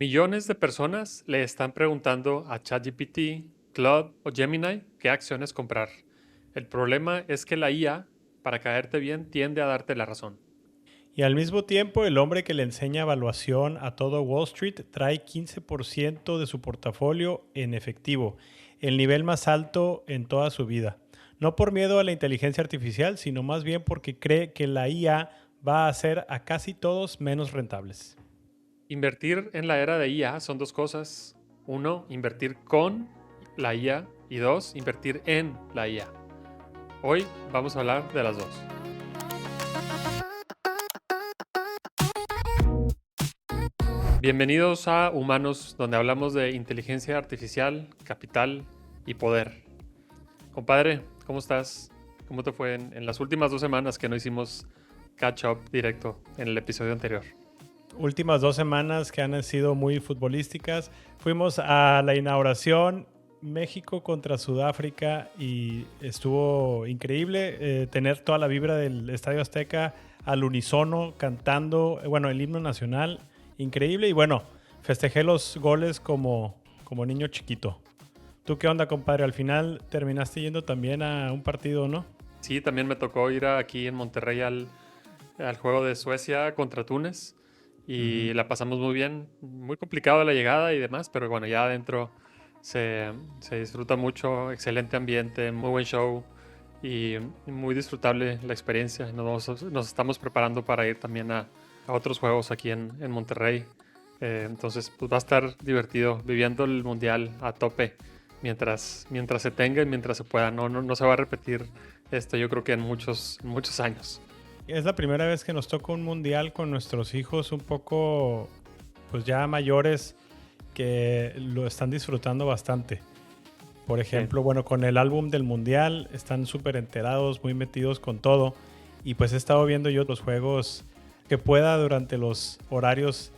Millones de personas le están preguntando a ChatGPT, Claude o Gemini qué acciones comprar. El problema es que la IA, para caerte bien, tiende a darte la razón. Y al mismo tiempo, el hombre que le enseña evaluación a todo Wall Street trae 15% de su portafolio en efectivo, el nivel más alto en toda su vida. No por miedo a la inteligencia artificial, sino más bien porque cree que la IA va a hacer a casi todos menos rentables. Invertir en la era de IA son dos cosas. Uno, invertir con la IA y dos, invertir en la IA. Hoy vamos a hablar de las dos. Bienvenidos a Humanos, donde hablamos de inteligencia artificial, capital y poder. Compadre, ¿cómo estás? ¿Cómo te fue en las últimas 2 semanas que no hicimos catch up directo en el episodio anterior? Últimas 2 semanas que han sido muy futbolísticas. Fuimos a la inauguración México contra Sudáfrica y estuvo increíble tener toda la vibra del Estadio Azteca al unísono cantando, bueno, el himno nacional, increíble. Y bueno, festejé los goles como niño chiquito. ¿Tú qué onda, compadre? Al final terminaste yendo también a un partido, ¿no? Sí, también me tocó ir aquí en Monterrey al juego de Suecia contra Túnez Ujú. y la pasamos muy bien. Muy complicado la llegada y demás, pero bueno, ya adentro se disfruta mucho, excelente ambiente, muy buen show y muy disfrutable la experiencia. Nos estamos preparando para ir también a otros juegos aquí en Monterrey. Entonces, pues va a estar divertido viviendo el mundial a tope mientras se tenga y mientras se pueda. No se va a repetir esto, yo creo que en muchos años. Es la primera vez que nos toca un mundial con nuestros hijos un poco, pues ya mayores, que lo están disfrutando bastante. Por Sí. ejemplo, bueno, con el álbum del mundial están súper enterados, muy metidos con todo. Y pues he estado viendo yo los juegos que pueda durante los horarios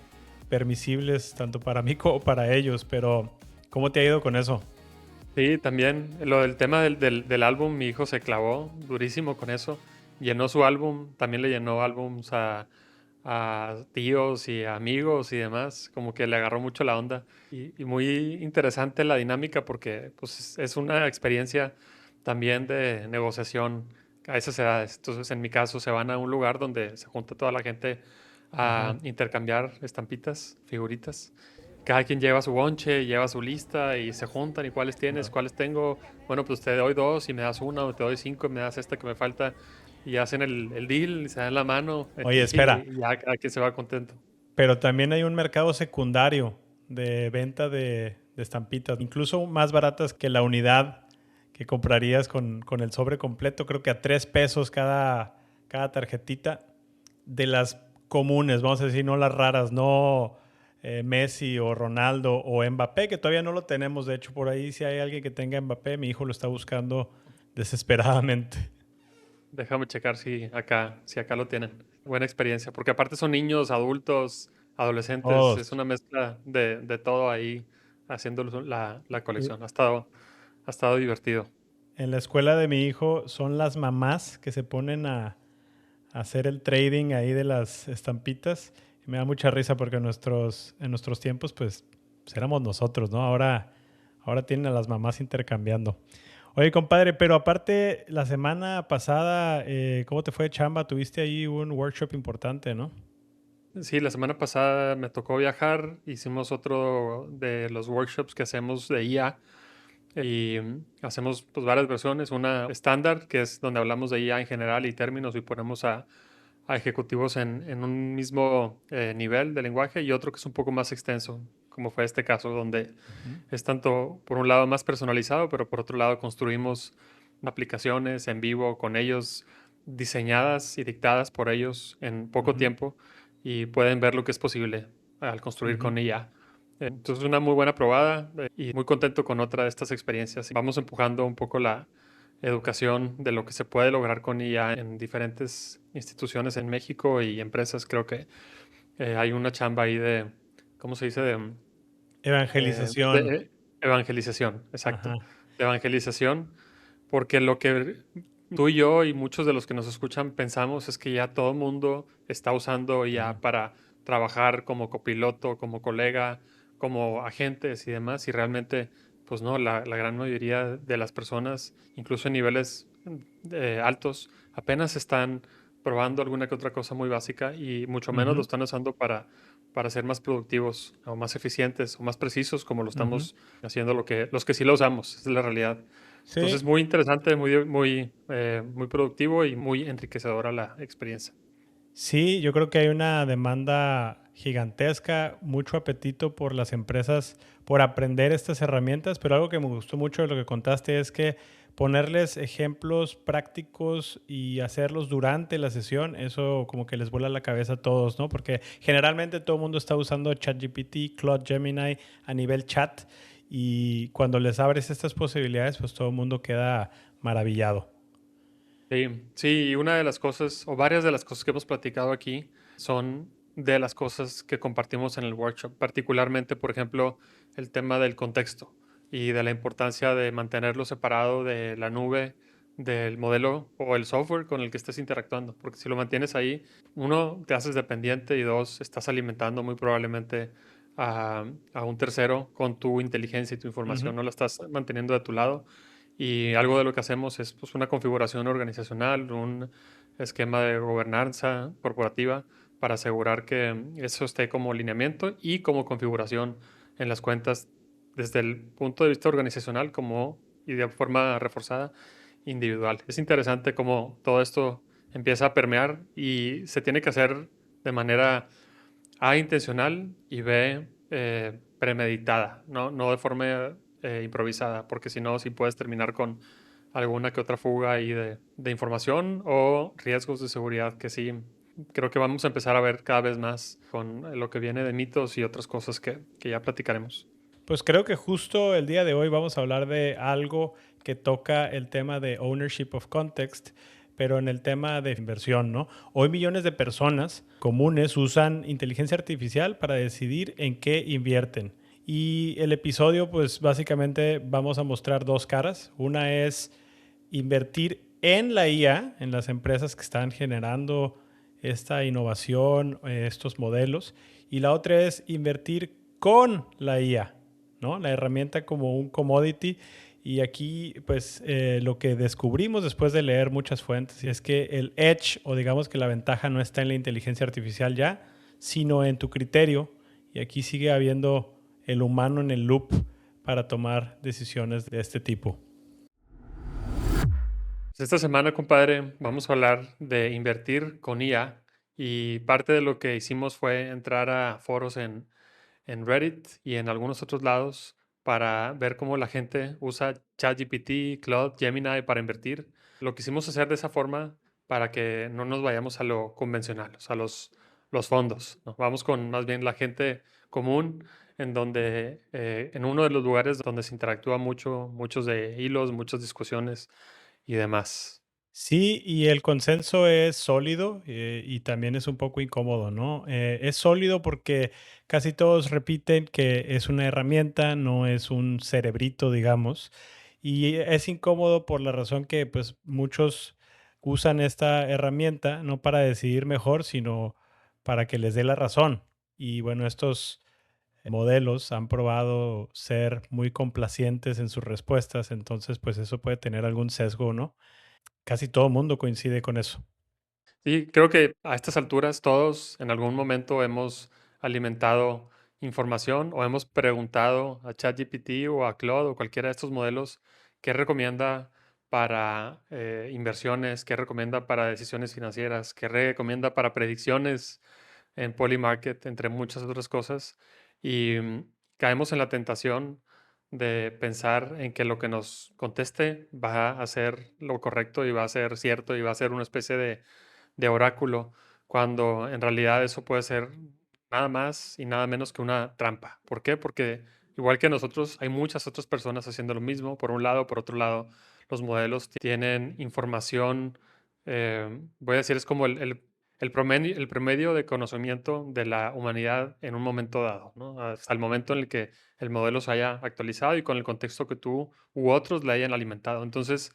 permisibles, tanto para mí como para ellos. Pero, ¿cómo te ha ido con eso? Sí, también lo del tema del álbum, mi hijo se clavó durísimo con eso. Llenó su álbum, también le llenó álbums a tíos y a amigos y demás. Como que le agarró mucho la onda. Y muy interesante la dinámica porque pues, es una experiencia también de negociación a esas edades. Entonces, en mi caso, se van a un lugar donde se junta toda la gente Ajá. a intercambiar estampitas, figuritas. Cada quien lleva su bonche, lleva su lista y se juntan y cuáles tienes, Ajá. cuáles tengo. Bueno, pues te doy dos y me das una, o te doy cinco y me das esta que me falta. Y hacen el deal y se dan la mano Oye, espera, y ya cada quien se va contento. pero también hay un mercado secundario de venta de estampitas, incluso más baratas que la unidad que comprarías con el sobre completo. Creo que a 3 pesos cada tarjetita de las comunes, vamos a decir, no las raras, no Messi o Ronaldo o Mbappé, que todavía no lo tenemos. De hecho, por ahí si hay alguien que tenga Mbappé, mi hijo lo está buscando desesperadamente. Déjame checar si acá lo tienen. Buena experiencia, porque aparte son niños, adultos, adolescentes, es Todos. una mezcla de todo ahí haciendo la Y colección. Ha estado divertido. en la escuela de mi hijo son las mamás que se ponen a hacer el trading ahí de las estampitas. Y me da mucha risa porque en nuestros tiempos, pues éramos nosotros, ¿no? Ahora tienen a las mamás intercambiando. Oye, compadre, pero aparte, la semana pasada, ¿cómo te fue de chamba? Tuviste ahí un workshop importante, ¿no? Sí, la semana pasada me tocó viajar, hicimos otro de los workshops que hacemos de IA y hacemos pues varias versiones, una estándar que es donde hablamos de IA en general y términos y ponemos a ejecutivos en un mismo nivel de lenguaje y otro que es un poco más extenso, como fue este caso, donde Ujú. es tanto por un lado más personalizado, pero por otro lado construimos aplicaciones en vivo con ellos, diseñadas y dictadas por ellos en poco Ujú. tiempo y pueden ver lo que es posible al construir Ujú. con IA. Entonces, una muy buena probada y muy contento con otra de estas experiencias. Vamos empujando un poco la educación de lo que se puede lograr con IA en diferentes instituciones en México y empresas. Creo que hay una chamba ahí de, ¿cómo se dice? Pues Evangelización. de evangelización, exacto, Ajá. de evangelización, porque lo que tú y yo y muchos de los que nos escuchan pensamos es que ya todo el mundo está usando Ujú. IA para trabajar como copiloto, como colega, como agentes y demás, y realmente, pues no, la gran mayoría de las personas, incluso en niveles altos, apenas están probando alguna que otra cosa muy básica y mucho menos lo Ujú, están usando para ser más productivos o más eficientes o más precisos como lo ujú. estamos haciendo los que sí lo usamos, esa es la realidad. Entonces, Sí, muy interesante, muy productivo y muy enriquecedora la experiencia. sí, yo creo que hay una demanda gigantesca, mucho apetito por las empresas por aprender estas herramientas, pero algo que me gustó mucho de lo que contaste es que ponerles ejemplos prácticos y hacerlos durante la sesión, eso como que les vuela la cabeza a todos, ¿no? Porque generalmente todo el mundo está usando ChatGPT, Claude Gemini a nivel chat y cuando les abres estas posibilidades, pues todo el mundo queda maravillado. Sí, sí, y una de las cosas, o varias de las cosas que hemos platicado aquí, son de las cosas que compartimos en el workshop, particularmente, por ejemplo, el tema del contexto y de la importancia de mantenerlo separado de la nube, del modelo o el software con el que estés interactuando, porque si lo mantienes ahí, uno, te haces dependiente y dos, estás alimentando muy probablemente a un tercero con tu inteligencia y tu Ujú. información, no la estás manteniendo de tu lado. Y algo de lo que hacemos es pues, una configuración organizacional, un esquema de gobernanza corporativa para asegurar que eso esté como lineamiento y como configuración en las cuentas desde el punto de vista organizacional como y de forma reforzada individual. Es interesante cómo todo esto empieza a permear y se tiene que hacer de manera A, intencional y B, premeditada, no de forma improvisada, porque si no, sí puedes terminar con alguna que otra fuga ahí de información o riesgos de seguridad que sí, creo que vamos a empezar a ver cada vez más con lo que viene de mitos y otras cosas que ya platicaremos. Pues creo que justo el día de hoy vamos a hablar de algo que toca el tema de ownership of context, pero en el tema de inversión, ¿no? Hoy millones de personas comunes usan inteligencia artificial para decidir en qué invierten. Y el episodio, pues básicamente vamos a mostrar dos caras. Una es invertir en la IA, en las empresas que están generando esta innovación, estos modelos. Y la otra es invertir con la IA, ¿no? La herramienta como un commodity. Y aquí, pues, lo que descubrimos después de leer muchas fuentes es que el edge, o digamos que la ventaja no está en la inteligencia artificial ya, sino en tu criterio. Y aquí sigue habiendo el humano en el loop para tomar decisiones de este tipo. Pues esta semana, compadre, vamos a hablar de invertir con IA y parte de lo que hicimos fue entrar a foros en Reddit y en algunos otros lados para ver cómo la gente usa ChatGPT, Claude, Gemini para invertir. Lo quisimos hacer de esa forma para que no nos vayamos a lo convencional, o sea, los fondos, ¿no? Vamos con más bien la gente común, en donde, en uno de los lugares donde se interactúa mucho, muchos de hilos, muchas discusiones y demás. Sí, y el consenso es sólido y también es un poco incómodo, ¿no? Es sólido porque casi todos repiten que es una herramienta, no es un cerebrito, digamos. Y es incómodo por la razón que pues muchos usan esta herramienta no para decidir mejor, sino para que les dé la razón. Y bueno, estos modelos han probado ser muy complacientes en sus respuestas, entonces pues eso puede tener algún sesgo, ¿no? Casi todo el mundo coincide con eso. Sí, creo que a estas alturas todos en algún momento hemos alimentado información o hemos preguntado a ChatGPT o a Claude o cualquiera de estos modelos qué recomienda para inversiones, qué recomienda para decisiones financieras, qué recomienda para predicciones en Polymarket, entre muchas otras cosas. Y caemos en la tentación de pensar en que lo que nos conteste va a ser lo correcto y va a ser cierto y va a ser una especie de oráculo, cuando en realidad eso puede ser nada más y nada menos que una trampa. ¿Por qué? Porque igual que nosotros, hay muchas otras personas haciendo lo mismo. Por un lado, por otro lado, los modelos tienen información, voy a decir, es como el promedio de conocimiento de la humanidad en un momento dado, ¿no? Hasta el momento en el que el modelo se haya actualizado y con el contexto que tú u otros le hayan alimentado. Entonces,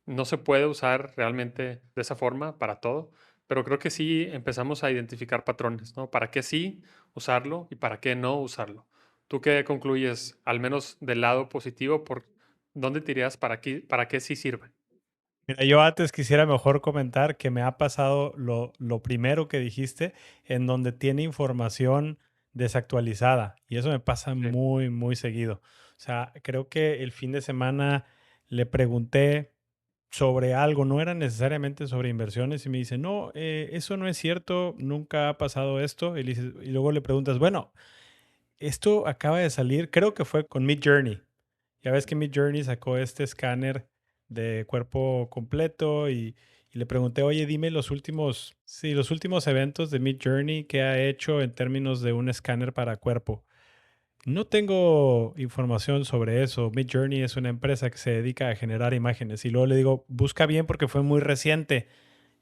no se puede usar realmente de esa forma para todo, pero creo que sí empezamos a identificar patrones, ¿no? ¿Para qué sí usarlo y para qué no usarlo? ¿Tú qué concluyes, al menos del lado positivo, por dónde te irías, para qué sí sirve? Mira, yo antes quisiera mejor comentar que me ha pasado lo primero que dijiste, en donde tiene información desactualizada. Y eso me pasa Sí, muy, muy seguido. O sea, creo que el fin de semana le pregunté sobre algo, no era necesariamente sobre inversiones, y me dice, no, eso no es cierto, nunca ha pasado esto. Y luego le preguntas, bueno, esto acaba de salir, creo que fue con Midjourney. Ya ves que Midjourney sacó este escáner de cuerpo completo y le pregunté, oye, dime los últimos, sí, los últimos eventos de Midjourney que ha hecho en términos de un escáner para cuerpo. No tengo información sobre eso. Midjourney es una empresa que se dedica a generar imágenes. Y luego le digo, busca bien porque fue muy reciente.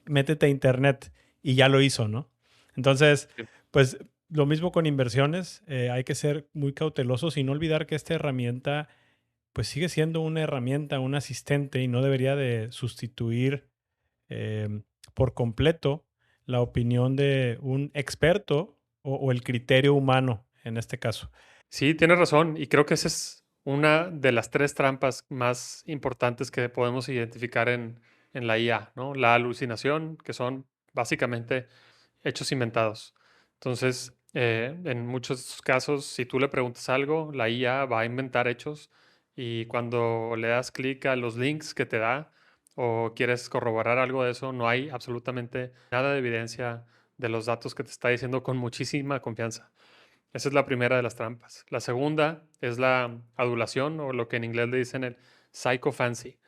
Métete a internet. Y ya lo hizo, ¿no? Entonces, sí. pues lo mismo con inversiones. Hay que ser muy cautelosos y no olvidar que esta herramienta, pues sigue siendo una herramienta, un asistente y no debería de sustituir por completo la opinión de un experto o el criterio humano en este caso. Sí, tienes razón, y creo que esa es una de las 3 trampas más importantes que podemos identificar en la IA, ¿no? La alucinación, que son básicamente hechos inventados. Entonces, en muchos casos, si tú le preguntas algo, la IA va a inventar hechos, y cuando le das clic a los links que te da o quieres corroborar algo de eso, no hay absolutamente nada de evidencia de los datos que te está diciendo con muchísima confianza. Esa es la primera de las trampas. La segunda es la adulación, o lo que en inglés le dicen el psychophancy.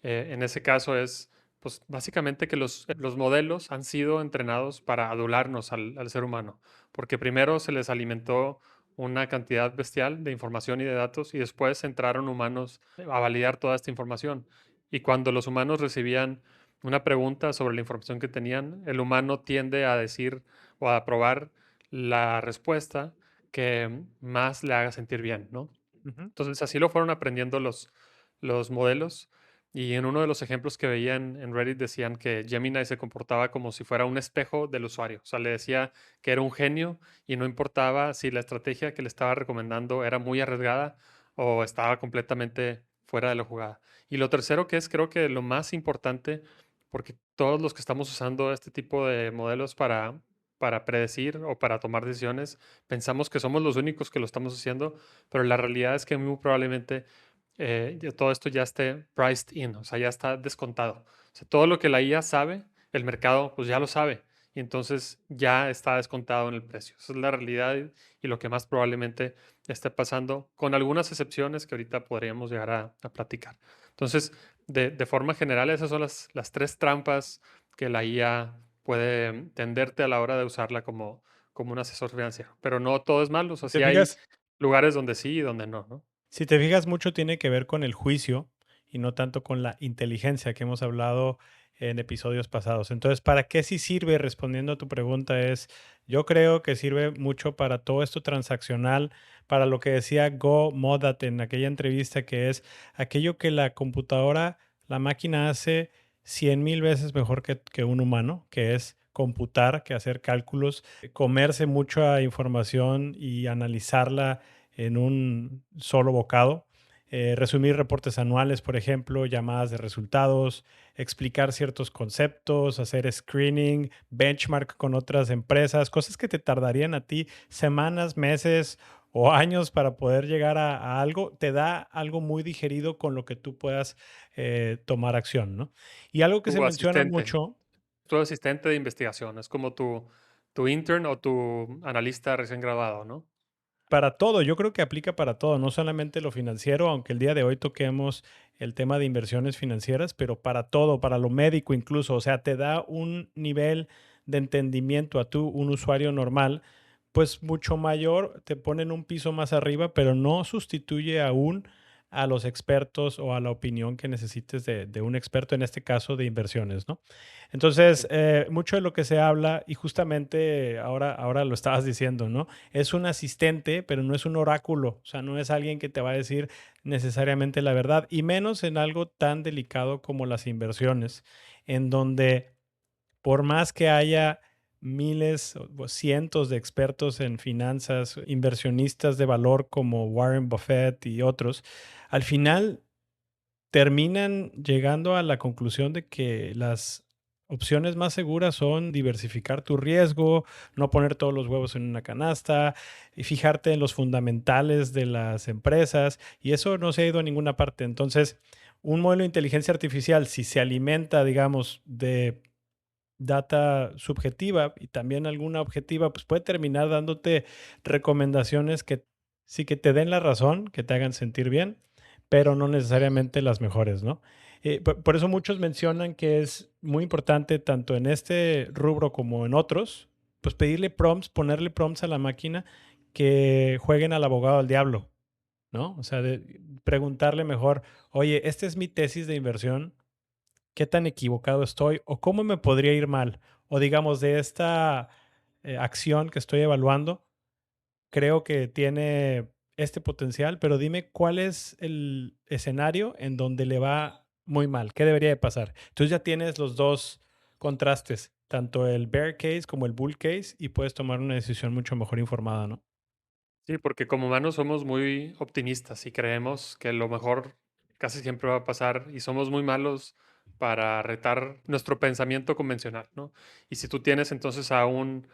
En ese caso es, pues, básicamente que los modelos han sido entrenados para adularnos al ser humano, porque primero se les alimentó una cantidad bestial de información y de datos, y después entraron humanos a validar toda esta información. Y cuando los humanos recibían una pregunta sobre la información que tenían, el humano tiende a decir o a aprobar la respuesta que más le haga sentir bien, ¿no? Ujú. Entonces, así lo fueron aprendiendo los modelos. Y en uno de los ejemplos que veía en Reddit decían que Gemini se comportaba como si fuera un espejo del usuario. O sea, le decía que era un genio y no importaba si la estrategia que le estaba recomendando era muy arriesgada o estaba completamente fuera de la jugada. Y lo tercero, que es creo que lo más importante, porque todos los que estamos usando este tipo de modelos para predecir o para tomar decisiones, pensamos que somos los únicos que lo estamos haciendo, pero la realidad es que muy probablemente todo esto ya esté priced in, o sea, ya está descontado. O sea, todo lo que la IA sabe, el mercado pues ya lo sabe, y entonces ya está descontado en el precio. Esa es la realidad, y lo que más probablemente esté pasando, con algunas excepciones que ahorita podríamos llegar a platicar. Entonces, de forma general, esas son las 3 trampas que la IA puede tenderte a la hora de usarla como un asesor financiero. Pero no todo es malo, o sea, Si te sí hay fijas, lugares donde sí y donde no, ¿no? si te fijas mucho tiene que ver con el juicio y no tanto con la inteligencia que hemos hablado en episodios pasados. Entonces, ¿para qué sí sirve? Respondiendo a tu pregunta es, yo creo que sirve mucho para todo esto transaccional, para lo que decía Go Modat en aquella entrevista, que es aquello que la computadora, la máquina hace 100,000 veces mejor que un humano, que es computar, que hacer cálculos, comerse mucha información y analizarla en un solo bocado. Resumir reportes anuales, por ejemplo, llamadas de resultados, explicar ciertos conceptos, hacer screening, benchmark con otras empresas, cosas que te tardarían a ti semanas, meses o años para poder llegar a algo, te da algo muy digerido con lo que tú puedas tomar acción, ¿no? Y algo que se Tu menciona asistente, mucho. tu asistente de investigación, es como tu intern o tu analista recién graduado, ¿no? Para todo, yo creo que aplica para todo, no solamente lo financiero, aunque el día de hoy toquemos el tema de inversiones financieras, pero para todo, para lo médico incluso, o sea, te da un nivel de entendimiento a tú, un usuario normal, pues mucho mayor, te ponen un piso más arriba, pero no sustituye aún a los expertos o a la opinión que necesites de un experto, en este caso de inversiones, ¿no? Entonces, Sí. mucho de lo que se habla, y justamente ahora lo estabas diciendo, ¿no? Es un asistente, pero no es un oráculo, o sea, no es alguien que te va a decir necesariamente la verdad, y menos en algo tan delicado como las inversiones, en donde por más que haya miles o cientos de expertos en finanzas, inversionistas de valor como Warren Buffett y otros, al final terminan llegando a la conclusión de que las opciones más seguras son diversificar tu riesgo, no poner todos los huevos en una canasta y fijarte en los fundamentales de las empresas, y eso no se ha ido a ninguna parte. Entonces, un modelo de inteligencia artificial, si se alimenta, digamos, de data subjetiva y también alguna objetiva, pues puede terminar dándote recomendaciones que sí que te den la razón, que te hagan sentir bien, pero no necesariamente las mejores, ¿no? Por eso muchos mencionan que es muy importante, tanto en este rubro como en otros, pues pedirle prompts, ponerle prompts a la máquina que jueguen al abogado del diablo, ¿no? O sea, preguntarle mejor, oye, esta es mi tesis de inversión, qué tan equivocado estoy o cómo me podría ir mal. O digamos, de esta acción que estoy evaluando, creo que tiene este potencial, pero dime cuál es el escenario en donde le va muy mal, qué debería de pasar. Entonces ya tienes los dos contrastes, tanto el bear case como el bull case, y puedes tomar una decisión mucho mejor informada, ¿no? Sí, porque como humanos somos muy optimistas y creemos que lo mejor casi siempre va a pasar y somos muy malos para retar nuestro pensamiento convencional, ¿no? Y si tú tienes entonces a un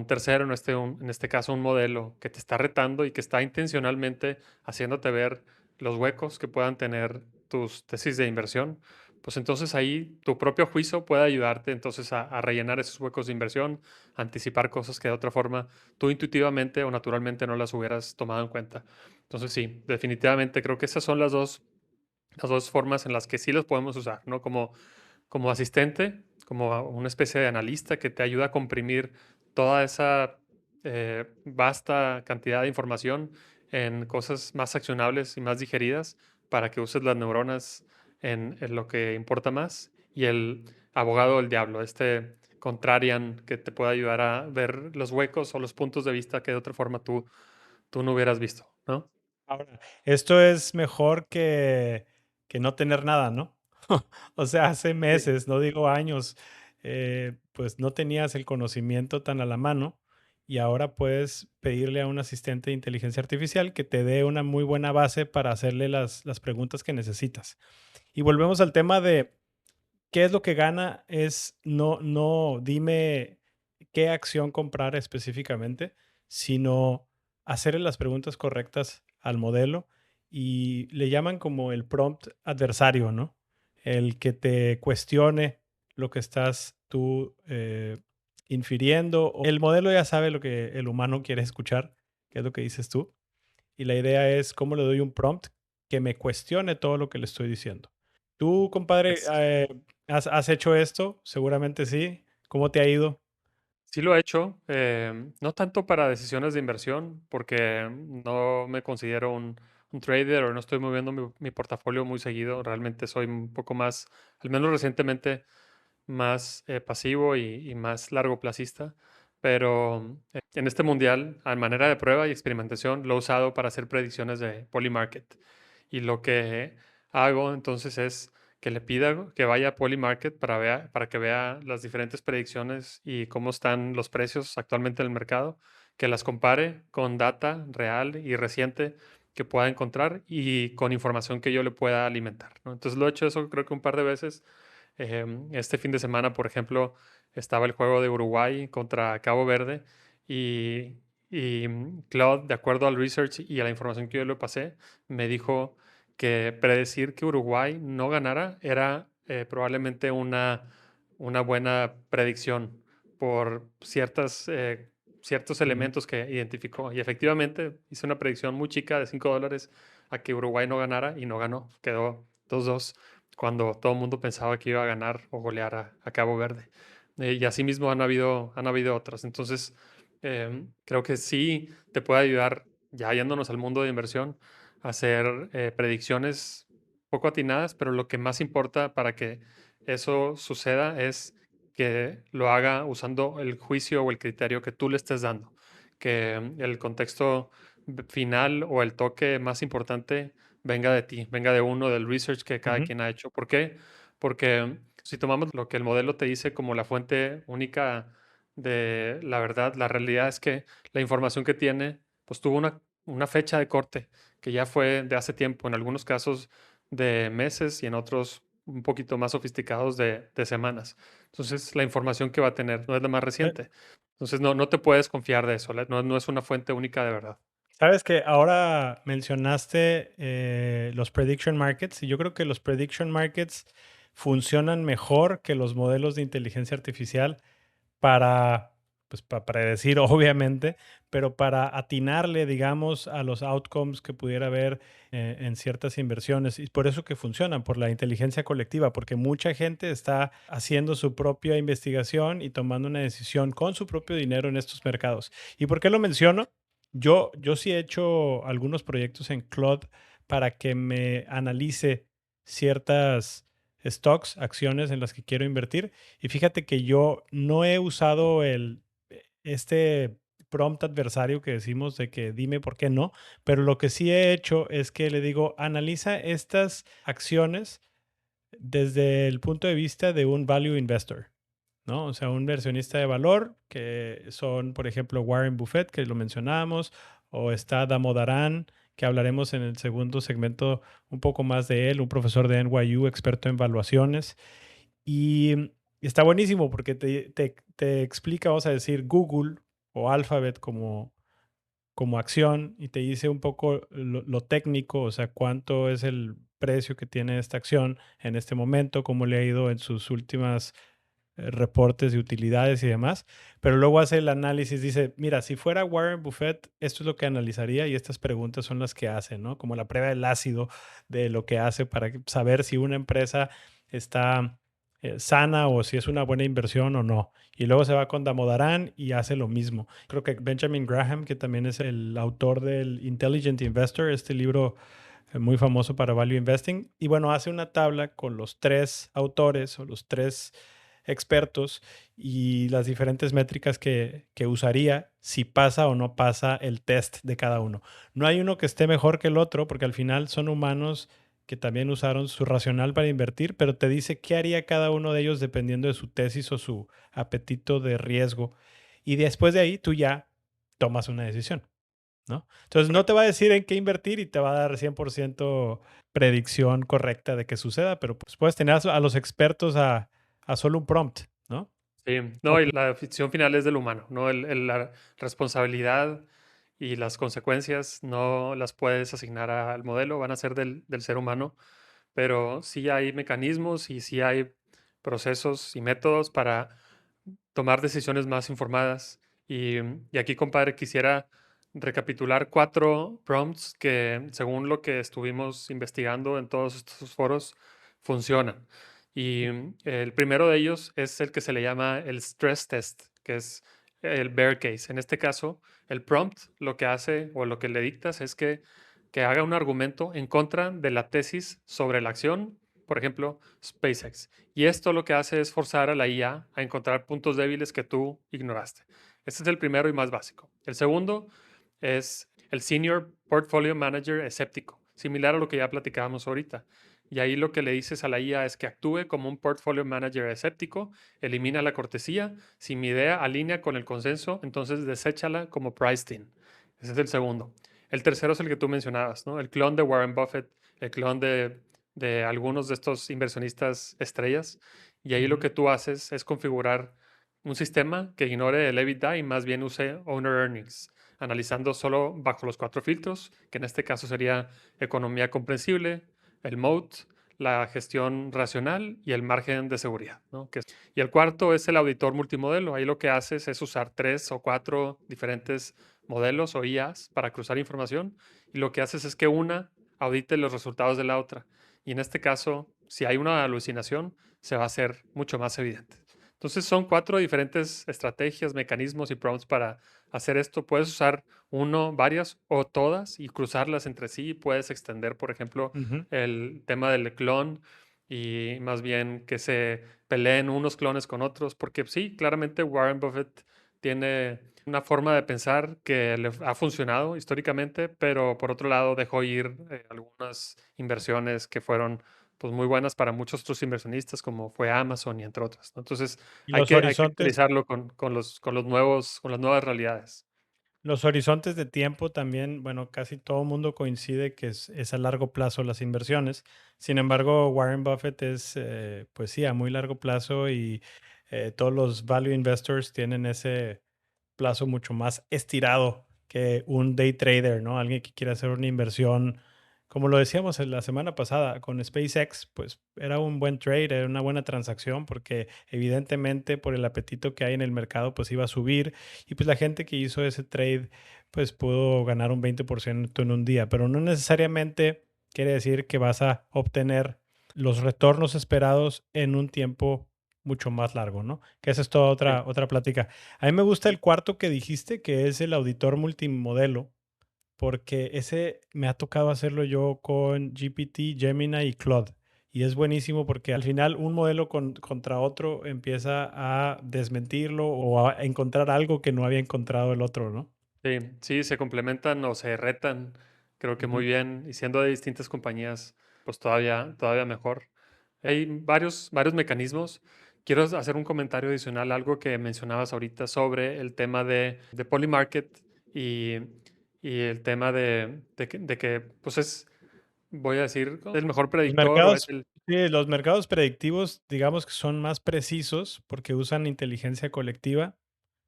tercero, en este caso un modelo, que te está retando y que está intencionalmente haciéndote ver los huecos que puedan tener tus tesis de inversión, pues entonces ahí tu propio juicio puede ayudarte entonces a rellenar esos huecos de inversión, anticipar cosas que de otra forma tú intuitivamente o naturalmente no las hubieras tomado en cuenta. Entonces sí, definitivamente creo que esas son las dos formas en las que sí los podemos usar, ¿no? Como asistente, como una especie de analista que te ayuda a comprimir toda esa vasta cantidad de información en cosas más accionables y más digeridas para que uses las neuronas en lo que importa más. Y el abogado del diablo, este contrarian que te puede ayudar a ver los huecos o los puntos de vista que de otra forma tú no hubieras visto, ¿no? Ahora, esto es mejor que no tener nada, ¿no? O sea, hace Sí. meses, no digo años, pues no tenías el conocimiento tan a la mano y ahora puedes pedirle a un asistente de inteligencia artificial que te dé una muy buena base para hacerle las preguntas que necesitas. Y volvemos al tema de qué es lo que gana, es no dime qué acción comprar específicamente, sino hacerle las preguntas correctas al modelo y le llaman como el prompt adversario, ¿no? El que te cuestione lo que estás tú infiriendo. El modelo ya sabe lo que el humano quiere escuchar, que es lo que dices tú. Y la idea es cómo le doy un prompt que me cuestione todo lo que le estoy diciendo. Tú, compadre, Es, ¿has hecho esto? Seguramente sí. ¿Cómo te ha ido? Sí lo he hecho, no tanto para decisiones de inversión, porque no me considero un trader o no estoy moviendo mi portafolio muy seguido. Realmente soy un poco más, al menos recientemente, más pasivo y más largo placista. Pero en este mundial, a manera de prueba y experimentación, lo he usado para hacer predicciones de Polymarket. Y lo que hago entonces es que le pida que vaya a Polymarket para que vea las diferentes predicciones y cómo están los precios actualmente en el mercado, que las compare con data real y reciente que pueda encontrar y con información que yo le pueda alimentar, ¿no? Entonces lo he hecho eso creo que un par de veces. Este fin de semana, por ejemplo, estaba el juego de Uruguay contra Cabo Verde y Claude, de acuerdo al research y a la información que yo le pasé, me dijo que predecir que Uruguay no ganara era probablemente una buena predicción por ciertos Ujú. elementos que identificó. Y efectivamente hice una predicción muy chica de $5 a que Uruguay no ganara y no ganó. Quedó 2-2 cuando todo el mundo pensaba que iba a ganar o golear a Cabo Verde. Y asimismo han habido otras. Entonces, creo que sí te puede ayudar, ya yéndonos al mundo de inversión, a hacer predicciones poco atinadas, pero lo que más importa para que eso suceda es que lo haga usando el juicio o el criterio que tú le estés dando, que el contexto final o el toque más importante venga de ti, venga de uno, del research que cada Ujú. quien ha hecho. ¿Por qué? porque si tomamos lo que el modelo te dice como la fuente única de la verdad, la realidad es que la información que tiene, pues tuvo una fecha de corte que ya fue de hace tiempo, en algunos casos de meses y en otros un poquito más sofisticados de semanas. Entonces, la información que va a tener no es la más Eh, reciente. Entonces, no te puedes confiar de eso, no es una fuente única de verdad. Sabes que ahora mencionaste los prediction markets y yo creo que los prediction markets funcionan mejor que los modelos de inteligencia artificial para, pues, para predecir, obviamente, pero para atinarle, digamos, a los outcomes que pudiera haber en ciertas inversiones. Y por eso que funcionan, por la inteligencia colectiva, porque mucha gente está haciendo su propia investigación y tomando una decisión con su propio dinero en estos mercados. ¿Y por qué lo menciono? Yo sí he hecho algunos proyectos en Claude para que me analice ciertas stocks, acciones en las que quiero invertir. Y fíjate que yo no he usado este prompt adversario que decimos de que dime por qué no, pero lo que sí he hecho es que le digo, analiza estas acciones desde el punto de vista de un value investor, ¿no? O sea, un inversionista de valor, que son, por ejemplo, Warren Buffett, que lo mencionábamos, o está Damodaran, que hablaremos en el segundo segmento un poco más de él, un profesor de NYU, experto en valuaciones. Y está buenísimo porque te explica, vamos a decir, Google o Alphabet como acción y te dice un poco lo técnico, o sea, cuánto es el precio que tiene esta acción en este momento, cómo le ha ido en sus últimas reportes de utilidades y demás, pero luego hace el análisis, dice, mira, si fuera Warren Buffett, esto es lo que analizaría y estas preguntas son las que hace, ¿no? Como la prueba del ácido de lo que hace para saber si una empresa está sana o si es una buena inversión o no. Y luego se va con Damodaran y hace lo mismo. Creo que Benjamin Graham, que también es el autor del Intelligent Investor, este libro muy famoso para Value Investing. Y bueno, hace una tabla con los tres autores o los tres expertos y las diferentes métricas que usaría si pasa o no pasa el test de cada uno. No hay uno que esté mejor que el otro porque al final son humanos que también usaron su racional para invertir, pero te dice qué haría cada uno de ellos dependiendo de su tesis o su apetito de riesgo. Y después de ahí tú ya tomas una decisión, ¿no? Entonces no te va a decir en qué invertir y te va a dar 100% predicción correcta de que suceda, pero pues puedes tener a los expertos a solo un prompt, ¿no? Sí, no, Ok. y la decisión final es del humano, ¿no? La responsabilidad y las consecuencias no las puedes asignar al modelo, van a ser del ser humano, pero sí hay mecanismos y sí hay procesos y métodos para tomar decisiones más informadas. Y aquí, compadre, quisiera recapitular 4 prompts que, según lo que estuvimos investigando en todos estos foros, funcionan. Y el primero de ellos es el que se le llama el stress test, que es el bear case. En este caso, el prompt lo que hace o lo que le dictas es que haga un argumento en contra de la tesis sobre la acción, por ejemplo, SpaceX. Y esto lo que hace es forzar a la IA a encontrar puntos débiles que tú ignoraste. Este es el primero y más básico. El segundo es el Senior Portfolio Manager escéptico, similar a lo que ya platicábamos ahorita. Y ahí lo que le dices a la IA es que actúe como un Portfolio Manager escéptico, elimina la cortesía, si mi idea alinea con el consenso, entonces deséchala como priced in. Ese es el segundo. El tercero es el que tú mencionabas, ¿no? El clon de Warren Buffett, el clon de algunos de estos inversionistas estrellas. Y ahí lo Ujú. que tú haces es configurar un sistema que ignore el EBITDA y más bien use owner earnings, analizando solo bajo los 4 filtros, que en este caso sería economía comprensible, el moat, la gestión racional y el margen de seguridad, ¿no? Y el cuarto es el auditor multimodelo. Ahí lo que haces es usar 3 o 4 diferentes modelos o IAs para cruzar información y lo que haces es que una audite los resultados de la otra. Y en este caso, si hay una alucinación, se va a hacer mucho más evidente. Entonces son 4 diferentes estrategias, mecanismos y prompts para hacer esto. Puedes usar uno, varias o todas y cruzarlas entre sí. Puedes extender, por ejemplo, Ujú. el tema del clon y más bien que se peleen unos clones con otros, porque sí, claramente Warren Buffett tiene una forma de pensar que le ha funcionado históricamente, pero por otro lado dejó ir algunas inversiones que fueron pues muy buenas para muchos otros inversionistas, como fue Amazon y entre otras, ¿no? Entonces, Y hay que actualizarlo con las nuevas realidades. los horizontes de tiempo también, bueno, casi todo el mundo coincide que es a largo plazo las inversiones. Sin embargo, Warren Buffett es, pues sí, a muy largo plazo y todos los value investors tienen ese plazo mucho más estirado que un day trader, ¿no? Alguien que quiere hacer una inversión, como lo decíamos en la semana pasada con SpaceX, pues era un buen trade, era una buena transacción porque evidentemente por el apetito que hay en el mercado, pues iba a subir y pues la gente que hizo ese trade, pues pudo ganar un 20% en un día, pero no necesariamente quiere decir que vas a obtener los retornos esperados en un tiempo mucho más largo, ¿no? Que esa es toda Sí. otra plática. A mí me gusta el cuarto que dijiste, que es el auditor multimodelo, porque ese me ha tocado hacerlo yo con GPT, Gemini y Claude. Y es buenísimo porque al final un modelo contra otro empieza a desmentirlo o a encontrar algo que no había encontrado el otro, ¿no? Sí, sí, se complementan o se retan, creo que muy Ujú. bien, y siendo de distintas compañías, pues todavía mejor. Hay varios mecanismos. Quiero hacer un comentario adicional, algo que mencionabas ahorita sobre el tema de Polymarket y, y el tema de que, pues voy a decir, el mejor Los predictor o es mercados, el... sí, los mercados predictivos, digamos que son más precisos porque usan inteligencia colectiva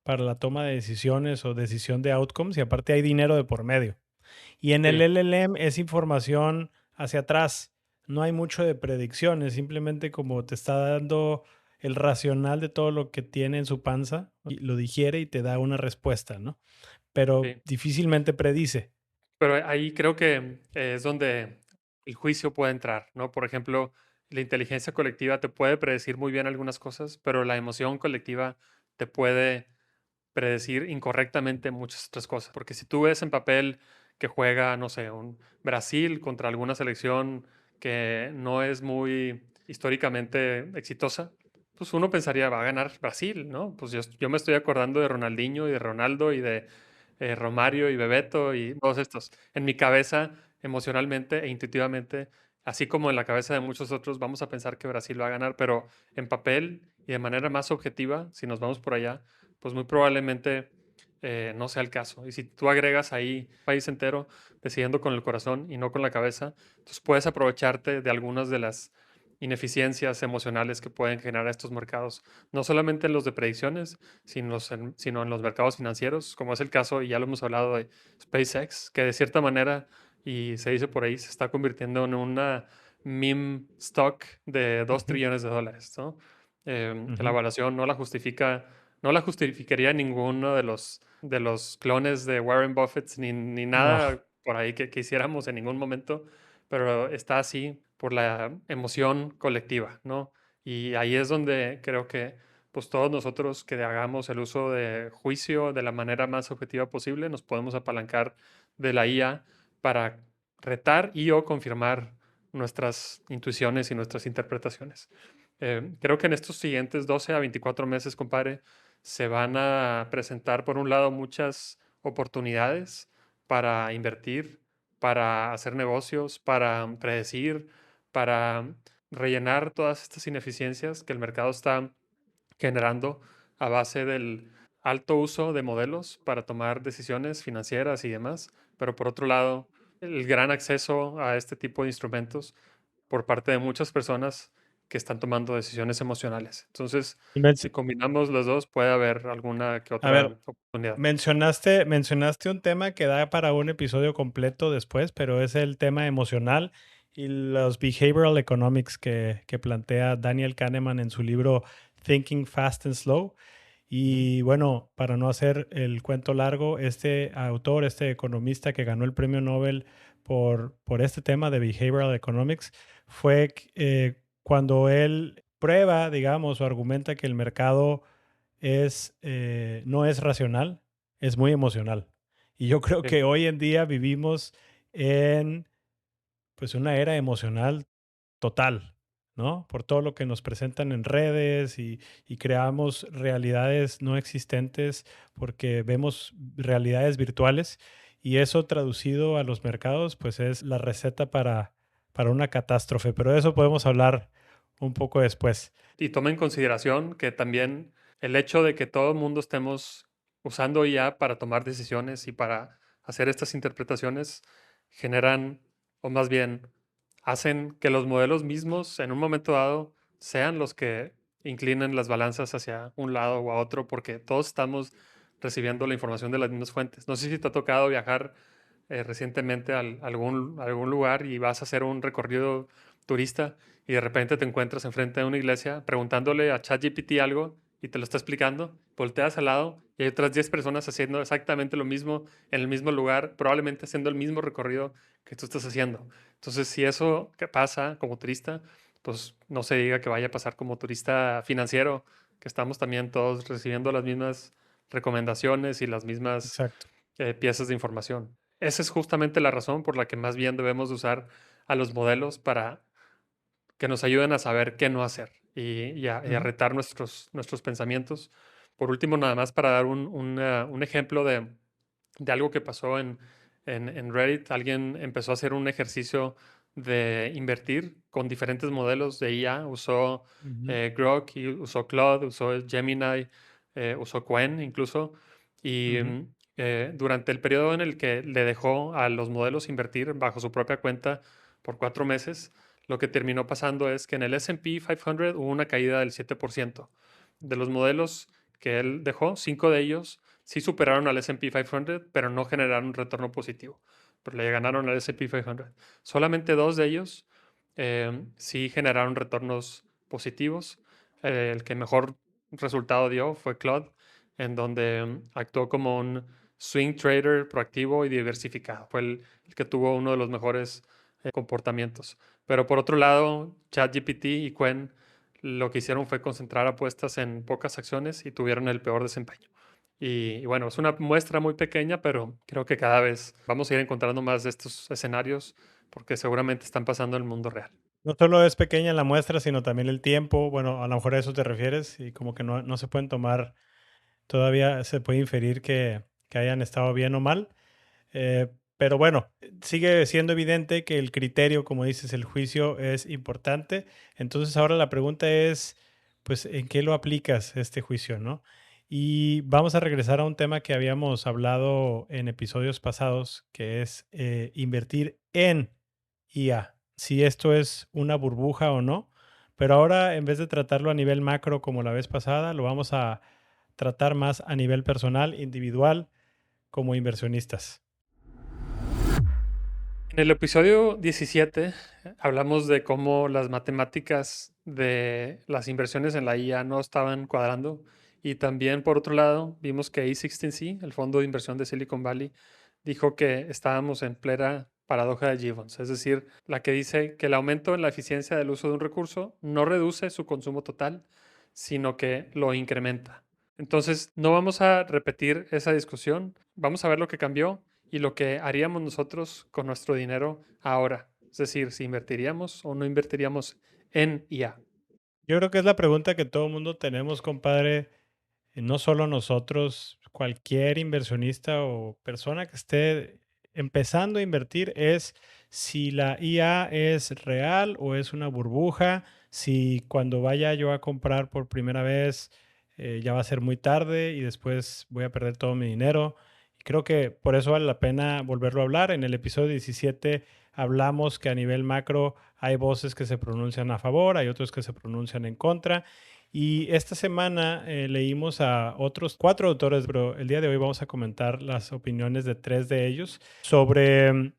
para la toma de decisiones o decisión de outcomes y aparte hay dinero de por medio. Y en el Sí, LLM es información hacia atrás, no hay mucho de predicciones, simplemente como te está dando el racional de todo lo que tiene en su panza, y lo digiere y te da una respuesta, ¿no? Pero sí. difícilmente predice. Pero ahí creo que es donde el juicio puede entrar, ¿no? Por ejemplo, la inteligencia colectiva te puede predecir muy bien algunas cosas, pero la emoción colectiva te puede predecir incorrectamente muchas otras cosas. Porque si tú ves en papel que juega, no sé, un Brasil contra alguna selección que no es muy históricamente exitosa, pues uno pensaría, va a ganar Brasil, ¿no? Pues yo me estoy acordando de Ronaldinho y de Ronaldo y de Romario y Bebeto y todos estos. En mi cabeza, emocionalmente e intuitivamente, así como en la cabeza de muchos otros, vamos a pensar que Brasil va a ganar, pero en papel y de manera más objetiva, si nos vamos por allá, pues muy probablemente no sea el caso. Y si tú agregas ahí país entero decidiendo con el corazón y no con la cabeza, entonces puedes aprovecharte de algunas de las ineficiencias emocionales que pueden generar estos mercados, no solamente en los de predicciones, sino en los mercados financieros, como es el caso, y ya lo hemos hablado de SpaceX, que de cierta manera, y se dice por ahí, se está convirtiendo en una meme stock de 2 trillones de dólares, ¿no? Que la Ujú. evaluación no la justificaría ninguno de los clones de Warren Buffett, ni No. nada por ahí que hiciéramos en ningún momento, pero está así por la emoción colectiva, ¿no? Y ahí es donde creo que pues todos nosotros que hagamos el uso de juicio de la manera más objetiva posible, nos podemos apalancar de la IA para retar y o confirmar nuestras intuiciones y nuestras interpretaciones. Creo que en estos siguientes 12 a 24 meses, compadre, se van a presentar, por un lado, muchas oportunidades para invertir, para hacer negocios, para predecir, para rellenar todas estas ineficiencias que el mercado está generando a base del alto uso de modelos para tomar decisiones financieras y demás, pero por otro lado, el gran acceso a este tipo de instrumentos por parte de muchas personas que están tomando decisiones emocionales. Entonces, Y si combinamos los dos, puede haber alguna que a ver, otra oportunidad. mencionaste un tema que da para un episodio completo después, pero es el tema emocional y los behavioral economics que plantea Daniel Kahneman en su libro Thinking Fast and Slow. Ujú. Y bueno, para no hacer el cuento largo, este autor, este economista que ganó el premio Nobel por este tema de behavioral economics, fue cuando él prueba, digamos, o argumenta que el mercado no es racional, es muy emocional. Y yo creo Sí, que hoy en día vivimos en pues una era emocional total, ¿no? Por todo lo que nos presentan en redes y creamos realidades no existentes porque vemos realidades virtuales y eso traducido a los mercados pues es la receta para una catástrofe, pero de eso podemos hablar un poco después. Y toma en consideración que también el hecho de que todo el mundo estemos usando IA para tomar decisiones y para hacer estas interpretaciones generan, o más bien, hacen que los modelos mismos en un momento dado sean los que inclinen las balanzas hacia un lado o a otro, porque todos estamos recibiendo la información de las mismas fuentes. No sé si te ha tocado viajar recientemente a algún lugar y vas a hacer un recorrido turista y de repente te encuentras enfrente de una iglesia preguntándole a ChatGPT algo y te lo está explicando, volteas al lado y hay otras 10 personas haciendo exactamente lo mismo en el mismo lugar, probablemente haciendo el mismo recorrido que tú estás haciendo. Entonces, si eso que pasa como turista, pues no se diga que vaya a pasar como turista financiero, que estamos también todos recibiendo las mismas recomendaciones y las mismas Exacto. piezas de información. Esa es justamente la razón por la que más bien debemos de usar a los modelos para que nos ayuden a saber qué no hacer y a Ujú. retar nuestros pensamientos. Por último, nada más para dar un ejemplo de algo que pasó en Reddit, alguien empezó a hacer un ejercicio de invertir con diferentes modelos de IA, usó Ujú. Grok, y usó Claude, usó Gemini, usó Qwen incluso, y Ujú. durante el periodo en el que le dejó a los modelos invertir bajo su propia cuenta por 4 meses, lo que terminó pasando es que en el S&P 500 hubo una caída del 7%. De los modelos que él dejó, 5 de ellos sí superaron al S&P 500, pero no generaron un retorno positivo. Pero le ganaron al S&P 500. Solamente 2 de ellos sí generaron retornos positivos. El que mejor resultado dio fue Claude, en donde actuó como un swing trader proactivo y diversificado. Fue el que tuvo uno de los mejores comportamientos. Pero por otro lado, ChatGPT y Quen lo que hicieron fue concentrar apuestas en pocas acciones y tuvieron el peor desempeño. Y bueno, es una muestra muy pequeña, pero creo que cada vez vamos a ir encontrando más de estos escenarios porque seguramente están pasando en el mundo real. No solo es pequeña la muestra, sino también el tiempo. Bueno, a lo mejor a eso te refieres y como que no se pueden tomar, todavía se puede inferir que hayan estado bien o mal. Pero bueno, sigue siendo evidente que el criterio, como dices, el juicio es importante. Entonces ahora la pregunta es, pues, ¿en qué lo aplicas este juicio, no? Y vamos a regresar a un tema que habíamos hablado en episodios pasados, que es invertir en IA, si esto es una burbuja o no. Pero ahora, en vez de tratarlo a nivel macro como la vez pasada, lo vamos a tratar más a nivel personal, individual, como inversionistas. En el episodio 17 hablamos de cómo las matemáticas de las inversiones en la IA no estaban cuadrando y también por otro lado vimos que A16Z, el fondo de inversión de Silicon Valley, dijo que estábamos en plena paradoja de Gibbons, es decir, la que dice que el aumento en la eficiencia del uso de un recurso no reduce su consumo total, sino que lo incrementa. Entonces, no vamos a repetir esa discusión, vamos a ver lo que cambió y lo que haríamos nosotros con nuestro dinero ahora. Es decir, si invertiríamos o no invertiríamos en IA. Yo creo que es la pregunta que todo el mundo tenemos, compadre. No solo nosotros, cualquier inversionista o persona que esté empezando a invertir es si la IA es real o es una burbuja, si cuando vaya yo a comprar por primera vez ya va a ser muy tarde y después voy a perder todo mi dinero. Y creo que por eso vale la pena volverlo a hablar. En el episodio 17 hablamos que a nivel macro hay voces que se pronuncian a favor, hay otros que se pronuncian en contra. Y esta semana leímos a otros 4 autores, pero el día de hoy vamos a comentar las opiniones de 3 de ellos sobre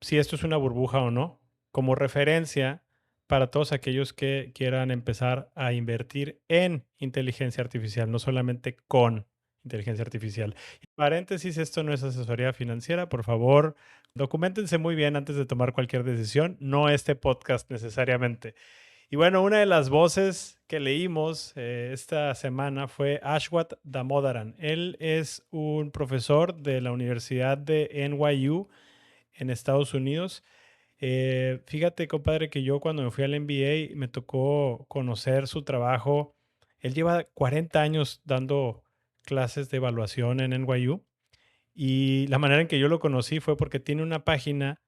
si esto es una burbuja o no, como referencia para todos aquellos que quieran empezar a invertir en inteligencia artificial, no solamente con inteligencia artificial. Paréntesis, esto no es asesoría financiera, por favor, documentense muy bien antes de tomar cualquier decisión, no este podcast necesariamente. Y bueno, una de las voces que leímos esta semana fue Ashwath Damodaran. Él es un profesor de la Universidad de NYU en Estados Unidos. Fíjate, compadre, que yo cuando me fui al MBA me tocó conocer su trabajo. Él lleva 40 años dando clases de evaluación en NYU y la manera en que yo lo conocí fue porque tiene una página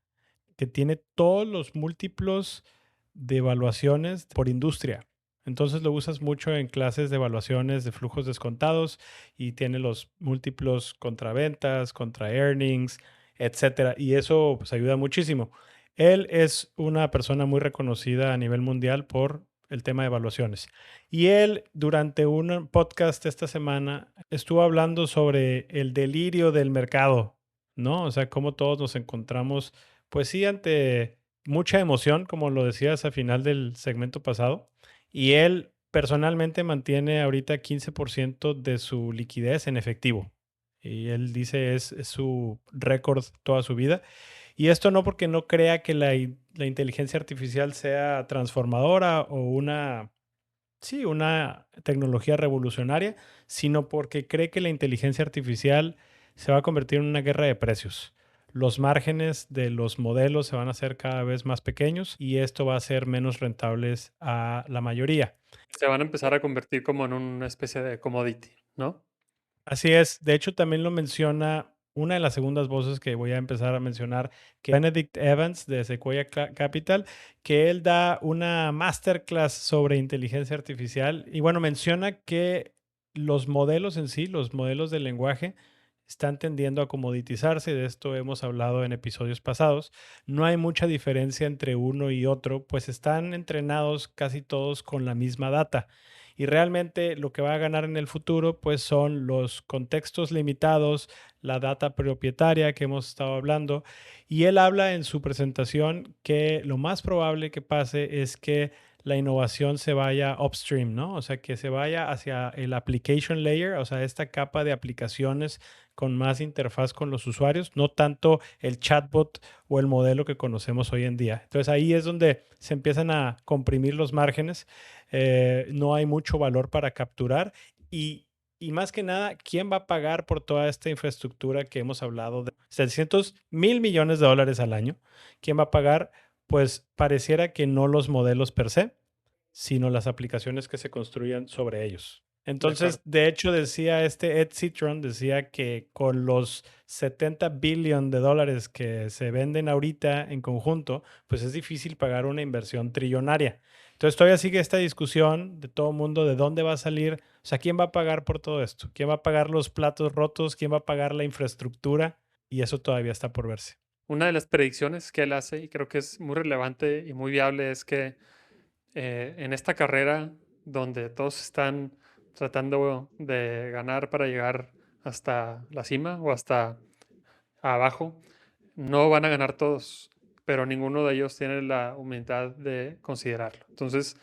que tiene todos los múltiplos de evaluaciones por industria. Entonces lo usas mucho en clases de evaluaciones de flujos descontados y tiene los múltiplos contra ventas, contra earnings, etcétera. Y eso pues, ayuda muchísimo. Él es una persona muy reconocida a nivel mundial por el tema de evaluaciones. Y él, durante un podcast esta semana, estuvo hablando sobre el delirio del mercado, ¿no? O sea, cómo todos nos encontramos, pues sí, ante mucha emoción, como lo decías al final del segmento pasado. Y él personalmente mantiene ahorita 15% de su liquidez en efectivo. Y él dice es su récord toda su vida. Y esto no porque no crea que la inteligencia artificial sea transformadora o sí, una tecnología revolucionaria, sino porque cree que la inteligencia artificial se va a convertir en una guerra de precios. Los márgenes de los modelos se van a hacer cada vez más pequeños y esto va a hacer menos rentables a la mayoría. Se van a empezar a convertir como en una especie de commodity, ¿no? Así es. De hecho, también lo menciona una de las segundas voces que voy a empezar a mencionar, que Benedict Evans de Sequoia Capital, que él da una masterclass sobre inteligencia artificial y bueno, menciona que los modelos en sí, los modelos de lenguaje, están tendiendo a comoditizarse. De esto hemos hablado en episodios pasados. No hay mucha diferencia entre uno y otro, pues están entrenados casi todos con la misma data. Y realmente lo que va a ganar en el futuro, pues son los contextos limitados, la data propietaria que hemos estado hablando. Y él habla en su presentación que lo más probable que pase es que la innovación se vaya upstream, ¿no? O sea, que se vaya hacia el application layer, o sea, esta capa de aplicaciones con más interfaz con los usuarios, no tanto el chatbot o el modelo que conocemos hoy en día. Entonces ahí es donde se empiezan a comprimir los márgenes, no hay mucho valor para capturar y más que nada, ¿quién va a pagar por toda esta infraestructura que hemos hablado de 700,000 millones de dólares al año? ¿Quién va a pagar? Pues pareciera que no los modelos per se, sino las aplicaciones que se construyan sobre ellos. De acuerdo. Entonces, de hecho, decía Ed Citron, decía que con los 70 billion de dólares que se venden ahorita en conjunto, pues es difícil pagar una inversión trillonaria. Entonces, todavía sigue esta discusión de todo el mundo de dónde va a salir, o sea, ¿quién va a pagar por todo esto? ¿Quién va a pagar los platos rotos? ¿Quién va a pagar la infraestructura? Y eso todavía está por verse. Una de las predicciones que él hace, y creo que es muy relevante y muy viable, es que en esta carrera donde todos están tratando de ganar para llegar hasta la cima o hasta abajo, no van a ganar todos, pero ninguno de ellos tiene la humildad de considerarlo. Entonces,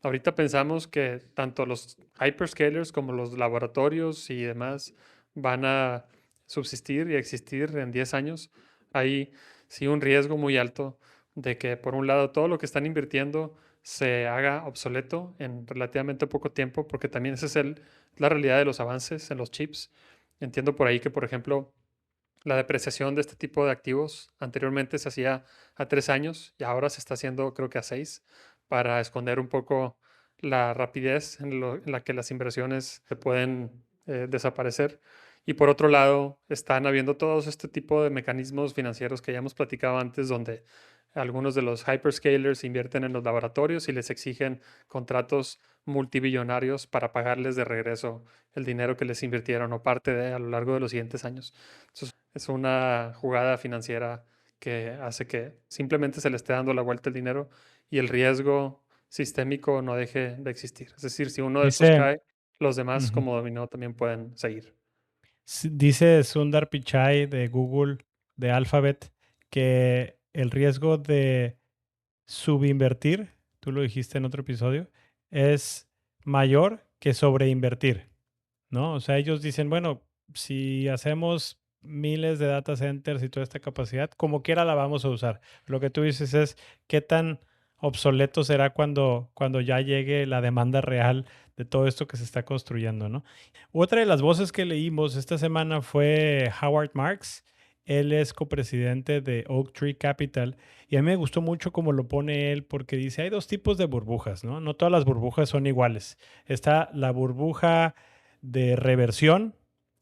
ahorita pensamos que tanto los hyperscalers como los laboratorios y demás van a subsistir y existir en 10 años. Hay sí un riesgo muy alto de que por un lado todo lo que están invirtiendo se haga obsoleto en relativamente poco tiempo, porque también esa es la realidad de los avances en los chips. Entiendo por ahí que, por ejemplo, la depreciación de este tipo de activos anteriormente se hacía a 3 años y ahora se está haciendo creo que a 6 para esconder un poco la rapidez en la que las inversiones se pueden desaparecer. Y por otro lado, están habiendo todos este tipo de mecanismos financieros que ya hemos platicado antes, donde algunos de los hyperscalers invierten en los laboratorios y les exigen contratos multibillonarios para pagarles de regreso el dinero que les invirtieron o parte de a lo largo de los siguientes años. Es una jugada financiera que hace que simplemente se le esté dando la vuelta el dinero y el riesgo sistémico no deje de existir. Es decir, si uno de estos Dice, cae, los demás ujú, como dominó también pueden seguir. dice Sundar Pichai de Google, de Alphabet, que el riesgo de subinvertir, tú lo dijiste en otro episodio, es mayor que sobreinvertir, ¿no? O sea, ellos dicen, bueno, si hacemos miles de data centers y toda esta capacidad, como quiera la vamos a usar. Lo que tú dices es qué tan obsoleto será cuando ya llegue la demanda real de todo esto que se está construyendo, ¿no? Otra de las voces que leímos esta semana fue Howard Marks. Él es copresidente de Oak Tree Capital y a mí me gustó mucho cómo lo pone él porque dice, hay dos tipos de burbujas, ¿no? No todas las burbujas son iguales. Está la burbuja de reversión,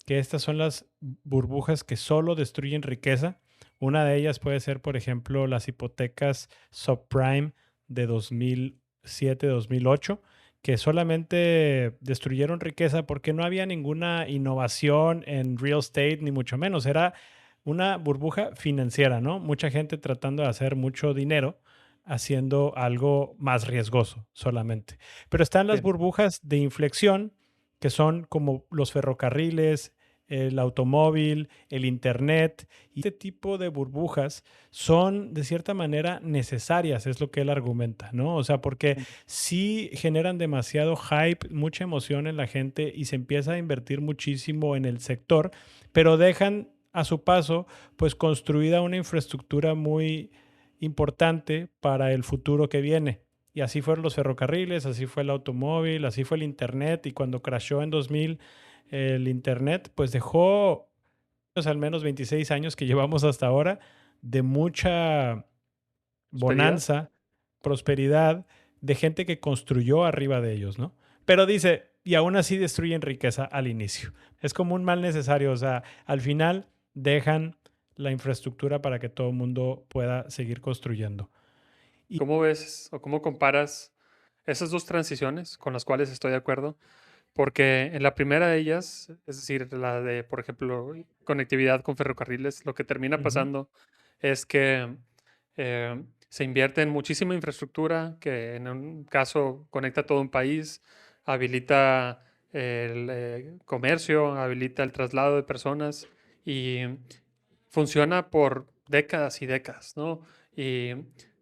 que estas son las burbujas que solo destruyen riqueza. Una de ellas puede ser, por ejemplo, las hipotecas subprime de 2007-2008, que solamente destruyeron riqueza porque no había ninguna innovación en real estate, ni mucho menos. Era una burbuja financiera, ¿no? Mucha gente tratando de hacer mucho dinero haciendo algo más riesgoso solamente. Pero están las Sí, burbujas de inflexión, que son como los ferrocarriles, el automóvil, el internet. Y este tipo de burbujas son de cierta manera necesarias, es lo que él argumenta, ¿no? O sea, porque sí generan demasiado hype, mucha emoción en la gente y se empieza a invertir muchísimo en el sector, pero dejan a su paso pues construida una infraestructura muy importante para el futuro que viene. Y así fueron los ferrocarriles, así fue el automóvil, así fue el internet. Y cuando crashó en 2000 el internet, pues dejó pues, al menos 26 años que llevamos hasta ahora de mucha prosperidad. bonanza, prosperidad, de gente que construyó arriba de ellos, ¿no? Pero dice, y aún así destruyen riqueza al inicio. Es como un mal necesario, o sea, al final dejan la infraestructura para que todo el mundo pueda seguir construyendo. Y ¿Cómo ves o cómo comparas esas dos transiciones con las cuales estoy de acuerdo? Porque en la primera de ellas, es decir, la de, por ejemplo, conectividad con ferrocarriles, lo que termina ujú, pasando es que se invierte en muchísima infraestructura que en un caso conecta todo un país, habilita el comercio, habilita el traslado de personas y funciona por décadas y décadas, ¿no? Y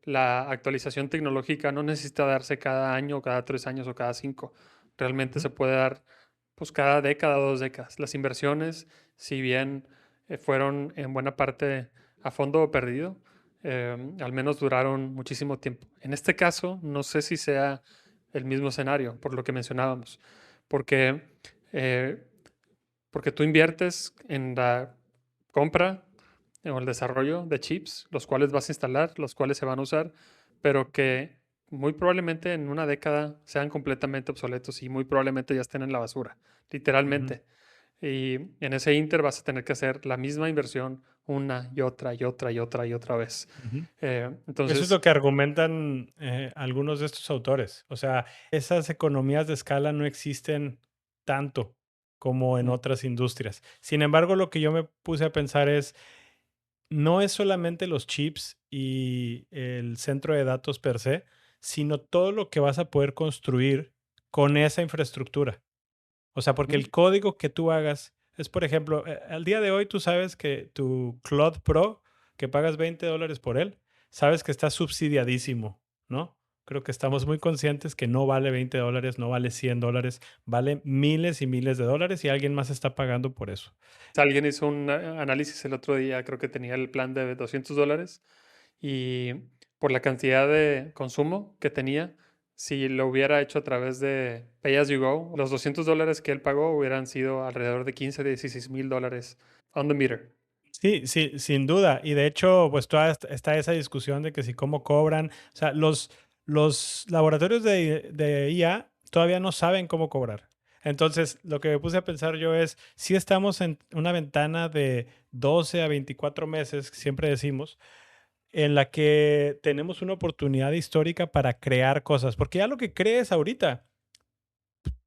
la actualización tecnológica no necesita darse cada año, cada 3 años o cada 5. Realmente ujú, se puede dar pues cada década o 2 décadas. Las inversiones, si bien fueron en buena parte a fondo perdido, al menos duraron muchísimo tiempo. En este caso, no sé si sea el mismo escenario, por lo que mencionábamos, porque, eh, porque tú inviertes en la compra o el desarrollo de chips, los cuales vas a instalar, los cuales se van a usar, pero que muy probablemente en una década sean completamente obsoletos y muy probablemente ya estén en la basura, ujú, literalmente. Y en ese inter vas a tener que hacer la misma inversión una y otra y otra y otra y otra vez. ujú. Eso es Entonces, lo que argumentan algunos de estos autores. O sea, esas economías de escala no existen tanto como en mm, otras industrias. Sin embargo, lo que yo me puse a pensar es, no es solamente los chips y el centro de datos per se, sino todo lo que vas a poder construir con esa infraestructura. O sea, porque ujú, el código que tú hagas es, por ejemplo, al día de hoy tú sabes que tu Claude Pro, que pagas $20 por él, sabes que está subsidiadísimo, ¿no? Creo que estamos muy conscientes que no vale $20, no vale $100, vale miles y miles de dólares y alguien más está pagando por eso. alguien hizo un análisis el otro día, creo que tenía el plan de $200 y por la cantidad de consumo que tenía, si lo hubiera hecho a través de Pay as you go, los $200 que él pagó hubieran sido alrededor de 15, $16,000 on the meter. Sí, sí, sin duda. Y de hecho, pues toda está esa discusión de que si cómo cobran. O sea, los laboratorios de IA todavía no saben cómo cobrar. Entonces, lo que me puse a pensar yo es, si estamos en una ventana de 12 a 24 meses, siempre decimos, en la que tenemos una oportunidad histórica para crear cosas, porque ya lo que crees ahorita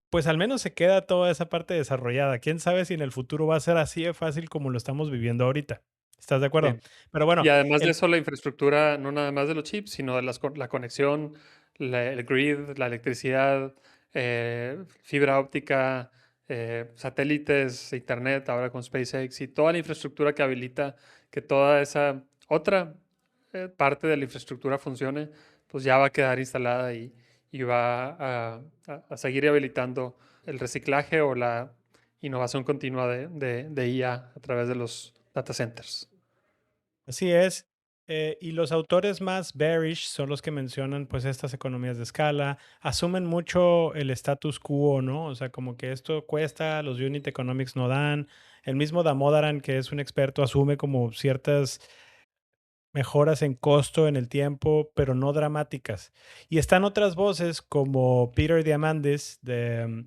pues al menos se queda toda esa parte desarrollada. Quién sabe si en el futuro va a ser así de fácil como lo estamos viviendo ahorita. ¿Estás de Sí. acuerdo? Pero bueno, Y además de el, eso, la infraestructura, no nada más de los chips, sino de la conexión, el grid, la electricidad, fibra óptica, satélites, internet, ahora con SpaceX y toda la infraestructura que habilita que toda esa otra parte de la infraestructura funcione, pues ya va a quedar instalada y va a seguir habilitando el reciclaje o la innovación continua de IA a través de los data centers. así es. Y los autores más bearish son los que mencionan pues estas economías de escala, asumen mucho el status quo, ¿no? O sea, como que esto cuesta, los unit economics no dan. El mismo Damodaran, que es un experto, asume como ciertas mejoras en costo en el tiempo, pero no dramáticas. Y están otras voces como Peter Diamandis de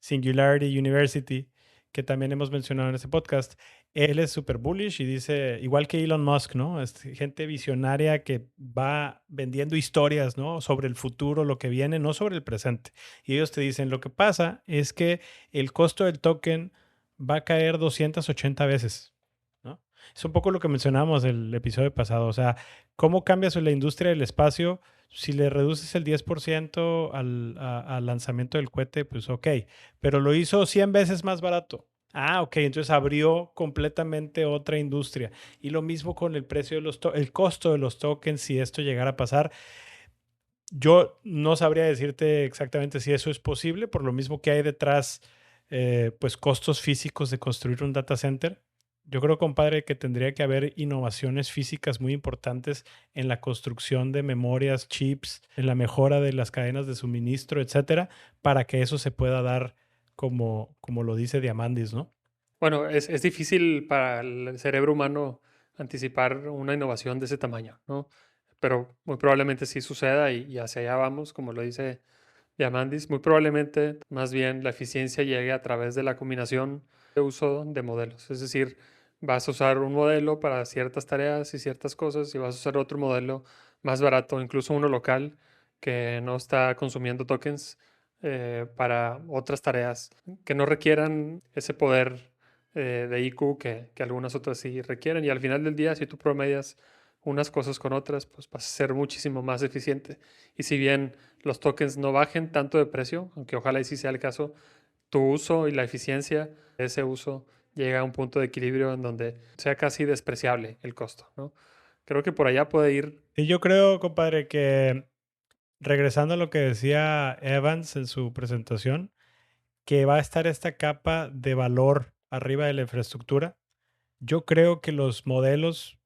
Singularity University, que también hemos mencionado en este podcast. Él es súper bullish y dice, igual que Elon Musk, ¿no? Es gente visionaria que va vendiendo historias, ¿no? Sobre el futuro, lo que viene, no sobre el presente. Y ellos te dicen, lo que pasa es que el costo del token va a caer 280 veces, ¿no? Es un poco lo que mencionábamos el episodio pasado. O sea, ¿cómo cambias la industria del espacio? Si le reduces el 10% al lanzamiento del cohete, pues ok, pero lo hizo 100 veces más barato. Ah, ok, entonces abrió completamente otra industria. Y lo mismo con el precio de el costo de los tokens, si esto llegara a pasar. Yo no sabría decirte exactamente si eso es posible, por lo mismo que hay detrás, pues costos físicos de construir un data center. Yo creo, compadre, que tendría que haber innovaciones físicas muy importantes en la construcción de memorias, chips, en la mejora de las cadenas de suministro, etcétera, para que eso se pueda dar como lo dice Diamandis, ¿no? Bueno, es difícil para el cerebro humano anticipar una innovación de ese tamaño, ¿no? Pero muy probablemente sí suceda y hacia allá vamos, como lo dice Diamandis. Muy probablemente, más bien, la eficiencia llegue a través de la combinación de uso de modelos. Es decir, vas a usar un modelo para ciertas tareas y ciertas cosas y vas a usar otro modelo más barato, incluso uno local que no está consumiendo tokens para otras tareas que no requieran ese poder de IQ que algunas otras sí requieren. Y al final del día, si tú promedias unas cosas con otras, pues vas a ser muchísimo más eficiente. Y si bien los tokens no bajen tanto de precio, aunque ojalá y sí sea el caso, tu uso y la eficiencia de ese uso llega a un punto de equilibrio en donde sea casi despreciable el costo, ¿no? Creo que por allá puede ir. Y yo creo, compadre, que regresando a lo que decía Evans en su presentación, que va a estar esta capa de valor arriba de la infraestructura. Yo creo que los modelos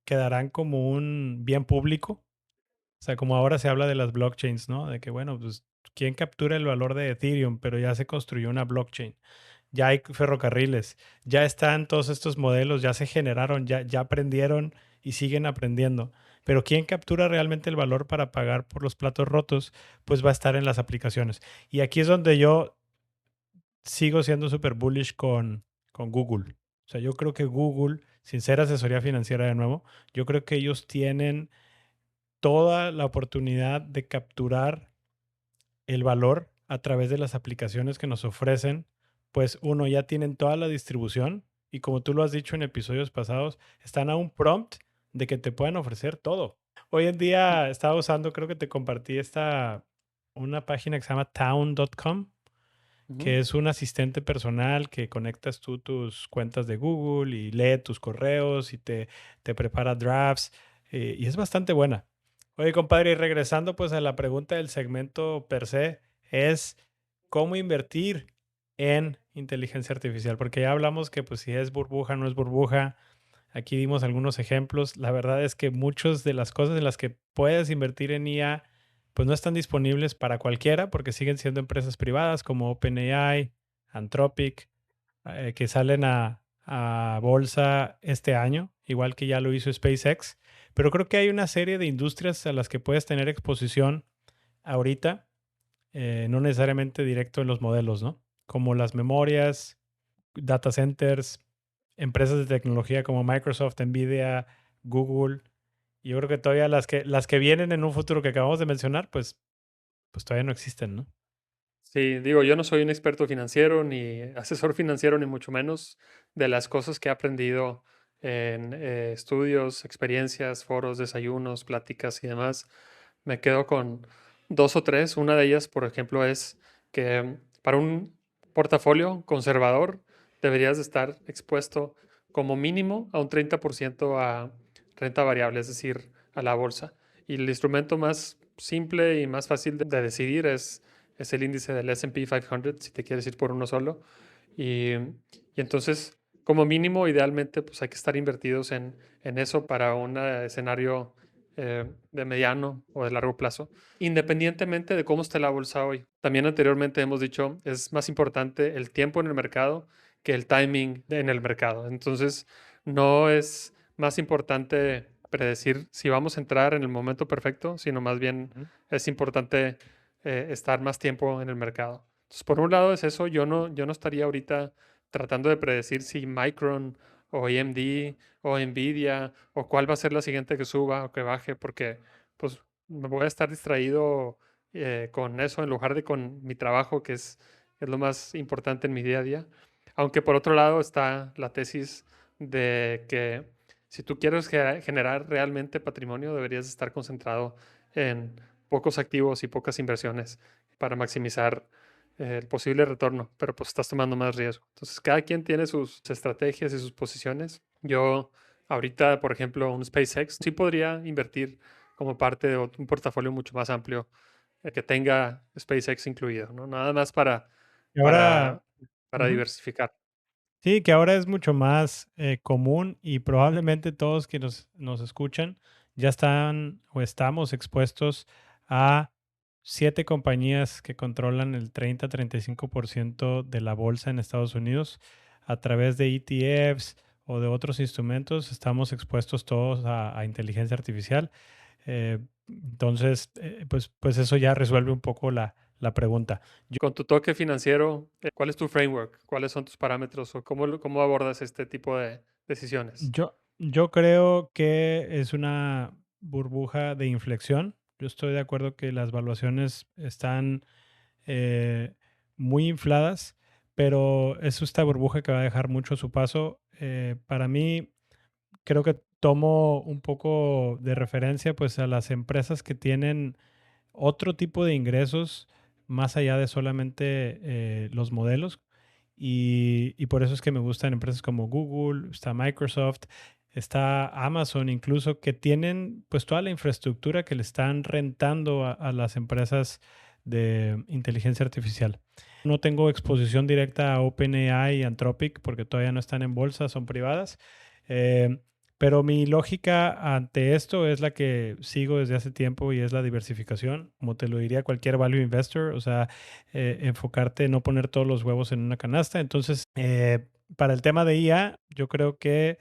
quedarán como un bien público. O sea, como ahora se habla de las blockchains, ¿no? De que, bueno, pues, ¿quién captura el valor de Ethereum? Pero ya se construyó una blockchain. Ya hay ferrocarriles. Ya están todos estos modelos, ya se generaron, ya aprendieron y siguen aprendiendo. Pero ¿quién captura realmente el valor para pagar por los platos rotos? Pues va a estar en las aplicaciones. Y aquí es donde yo sigo siendo súper bullish con Google. O sea, yo creo que Google, sin ser asesoría financiera de nuevo, yo creo que ellos tienen toda la oportunidad de capturar el valor a través de las aplicaciones que nos ofrecen. Pues uno, ya tienen toda la distribución y como tú lo has dicho en episodios pasados, están a un prompt de que te puedan ofrecer todo. Hoy en día estaba usando, creo que te compartí una página que se llama town.com, Ujú. que es un asistente personal que conectas tú tus cuentas de Google y lee tus correos y te prepara drafts, y es bastante buena. Oye, compadre, y regresando pues a la pregunta del segmento per se, es cómo invertir en inteligencia artificial, porque ya hablamos que pues si es burbuja, no es burbuja. Aquí dimos algunos ejemplos. La verdad es que muchas de las cosas en las que puedes invertir en IA pues no están disponibles para cualquiera porque siguen siendo empresas privadas como OpenAI, Anthropic, que salen a bolsa este año, igual que ya lo hizo SpaceX. Pero creo que hay una serie de industrias a las que puedes tener exposición ahorita, no necesariamente directo en los modelos, ¿no? Como las memorias, data centers, empresas de tecnología como Microsoft, Nvidia, Google. Y yo creo que todavía las que vienen en un futuro que acabamos de mencionar, pues todavía no existen, ¿no? Sí, digo, yo no soy un experto financiero ni asesor financiero, ni mucho menos de las cosas que he aprendido en estudios, experiencias, foros, desayunos, pláticas y demás. Me quedo con dos o tres. Una de ellas, por ejemplo, es que para un portafolio conservador deberías de estar expuesto como mínimo a un 30% a renta variable, es decir, a la bolsa. Y el instrumento más simple y más fácil de decidir es el índice del S&P 500, si te quieres ir por uno solo. Y entonces, como mínimo, idealmente, pues hay que estar invertidos en eso para un escenario de mediano o de largo plazo, independientemente de cómo esté la bolsa hoy. También anteriormente hemos dicho, es más importante el tiempo en el mercado que el timing en el mercado. Entonces, no es más importante predecir si vamos a entrar en el momento perfecto, sino más bien Ujú. es importante estar más tiempo en el mercado. Entonces, por un lado es eso, yo no estaría ahorita tratando de predecir si Micron o AMD, o Nvidia, o cuál va a ser la siguiente que suba o que baje, porque pues me voy a estar distraído con eso en lugar de con mi trabajo, que es lo más importante en mi día a día. Aunque por otro lado está la tesis de que si tú quieres generar realmente patrimonio, deberías estar concentrado en pocos activos y pocas inversiones para maximizar el posible retorno, pero pues estás tomando más riesgo. Entonces, cada quien tiene sus estrategias y sus posiciones. Yo ahorita, por ejemplo, un SpaceX sí podría invertir como parte de un portafolio mucho más amplio que tenga SpaceX incluido, ¿no? Nada más Y ahora, para, para ujú. diversificar. Sí, que ahora es mucho más común y probablemente todos que nos escuchan ya están o estamos expuestos a 7 compañías que controlan el 30-35% de la bolsa en Estados Unidos a través de ETFs o de otros instrumentos. Estamos expuestos todos a inteligencia artificial. Entonces, pues eso ya resuelve un poco la pregunta. Con tu toque financiero, ¿cuál es tu framework? ¿Cuáles son tus parámetros? ¿O cómo abordas este tipo de decisiones? Yo creo que es una burbuja de inflexión. Yo estoy de acuerdo que las valuaciones están eh, muy infladas, pero es esta burbuja que va a dejar mucho a su paso. Para mí, creo que tomo un poco de referencia pues a las empresas que tienen otro tipo de ingresos más allá de solamente los modelos. Y por eso es que me gustan empresas como Google, está Microsoft, está Amazon incluso, que tienen pues toda la infraestructura que le están rentando a las empresas de inteligencia artificial. No tengo exposición directa a OpenAI y Anthropic porque todavía no están en bolsa, son privadas. Eh, pero mi lógica ante esto es la que sigo desde hace tiempo y es la diversificación, como te lo diría cualquier value investor, o sea, enfocarte, no poner todos los huevos en una canasta. Entonces, para el tema de IA, yo creo que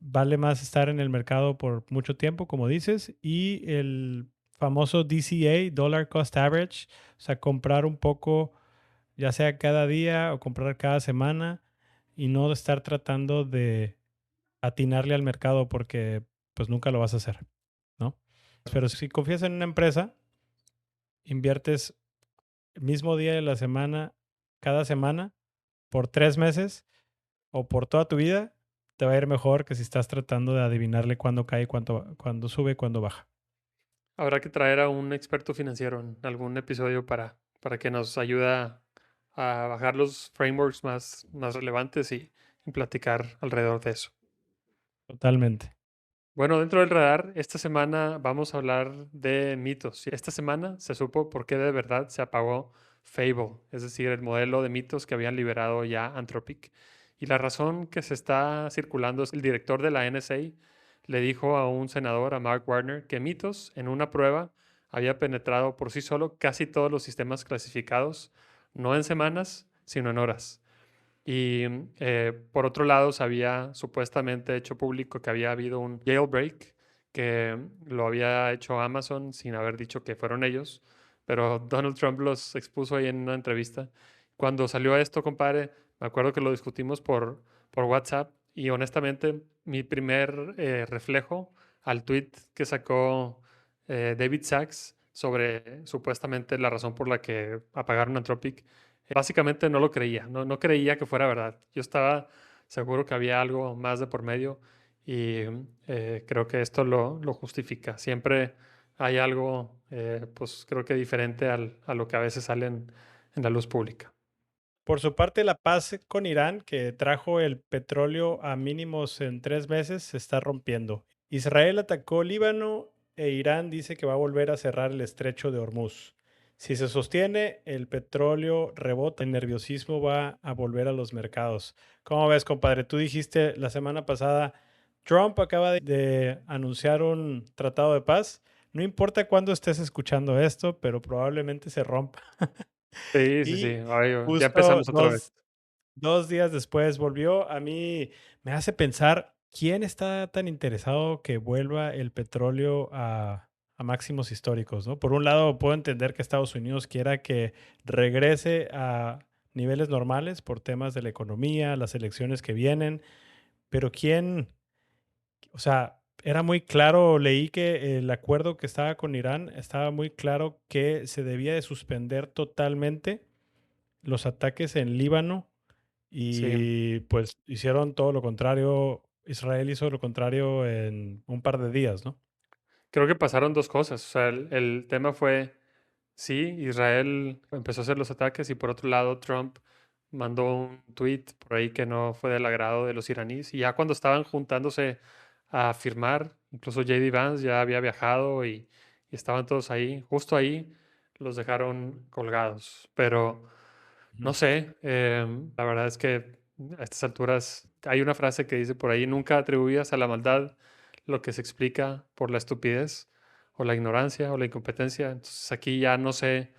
vale más estar en el mercado por mucho tiempo, como dices, y el famoso DCA, Dollar Cost Average, o sea, comprar un poco, ya sea cada día o comprar cada semana y no estar tratando de atinarle al mercado porque pues nunca lo vas a hacer, ¿no? Pero si confías en una empresa, inviertes el mismo día de la semana, cada semana, por 3 meses o por toda tu vida, te va a ir mejor que si estás tratando de adivinarle cuándo cae, cuándo sube, cuándo baja. Habrá que traer a un experto financiero en algún episodio para que nos ayude a bajar los frameworks más relevantes y platicar alrededor de eso. Totalmente. Bueno, dentro del radar, esta semana vamos a hablar de mitos. Esta semana se supo por qué de verdad se apagó Fable, es decir, el modelo de mitos que habían liberado ya Anthropic. Y la razón que se está circulando es que el director de la NSA le dijo a un senador, a Mark Warner, que mitos en una prueba había penetrado por sí solo casi todos los sistemas clasificados, no en semanas, sino en horas. Y por otro lado, se había supuestamente hecho público que había habido un jailbreak que lo había hecho Amazon sin haber dicho que fueron ellos, pero Donald Trump los expuso ahí en una entrevista. Cuando salió esto, compadre, me acuerdo que lo discutimos por WhatsApp y honestamente mi primer reflejo al tweet que sacó David Sachs sobre supuestamente la razón por la que apagaron Anthropic. Básicamente no lo creía, no creía que fuera verdad. Yo estaba seguro que había algo más de por medio y creo que esto lo justifica. Siempre hay algo, pues creo que diferente a lo que a veces sale en la luz pública. Por su parte, la paz con Irán, que trajo el petróleo a mínimos en 3 meses, se está rompiendo. Israel atacó Líbano e Irán dice que va a volver a cerrar el estrecho de Hormuz. Si se sostiene, el petróleo rebota, el nerviosismo va a volver a los mercados. ¿Cómo ves, compadre? Tú dijiste la semana pasada, Trump acaba de anunciar un tratado de paz. No importa cuándo estés escuchando esto, pero probablemente se rompa. Sí, sí, sí. Y Ay, ya justo empezamos otra vez. 2 días después volvió. A mí me hace pensar, ¿quién está tan interesado que vuelva el petróleo a máximos históricos, ¿no? Por un lado, puedo entender que Estados Unidos quiera que regrese a niveles normales por temas de la economía, las elecciones que vienen, pero ¿quién? O sea, era muy claro, leí que el acuerdo que estaba con Irán estaba muy claro que se debía de suspender totalmente los ataques en Líbano Sí, y pues hicieron todo lo contrario. Israel hizo lo contrario en un par de días, ¿no? creo que pasaron dos cosas. O sea, el tema fue, sí, Israel empezó a hacer los ataques y por otro lado Trump mandó un tweet por ahí que no fue del agrado de los iraníes. Y ya cuando estaban juntándose a firmar, incluso JD Vance ya había viajado y estaban todos ahí, justo ahí los dejaron colgados. Pero no Ujú. sé, la verdad es que a estas alturas hay una frase que dice por ahí, nunca atribuyas a la maldad lo que se explica por la estupidez o la ignorancia o la incompetencia. Entonces aquí ya no sé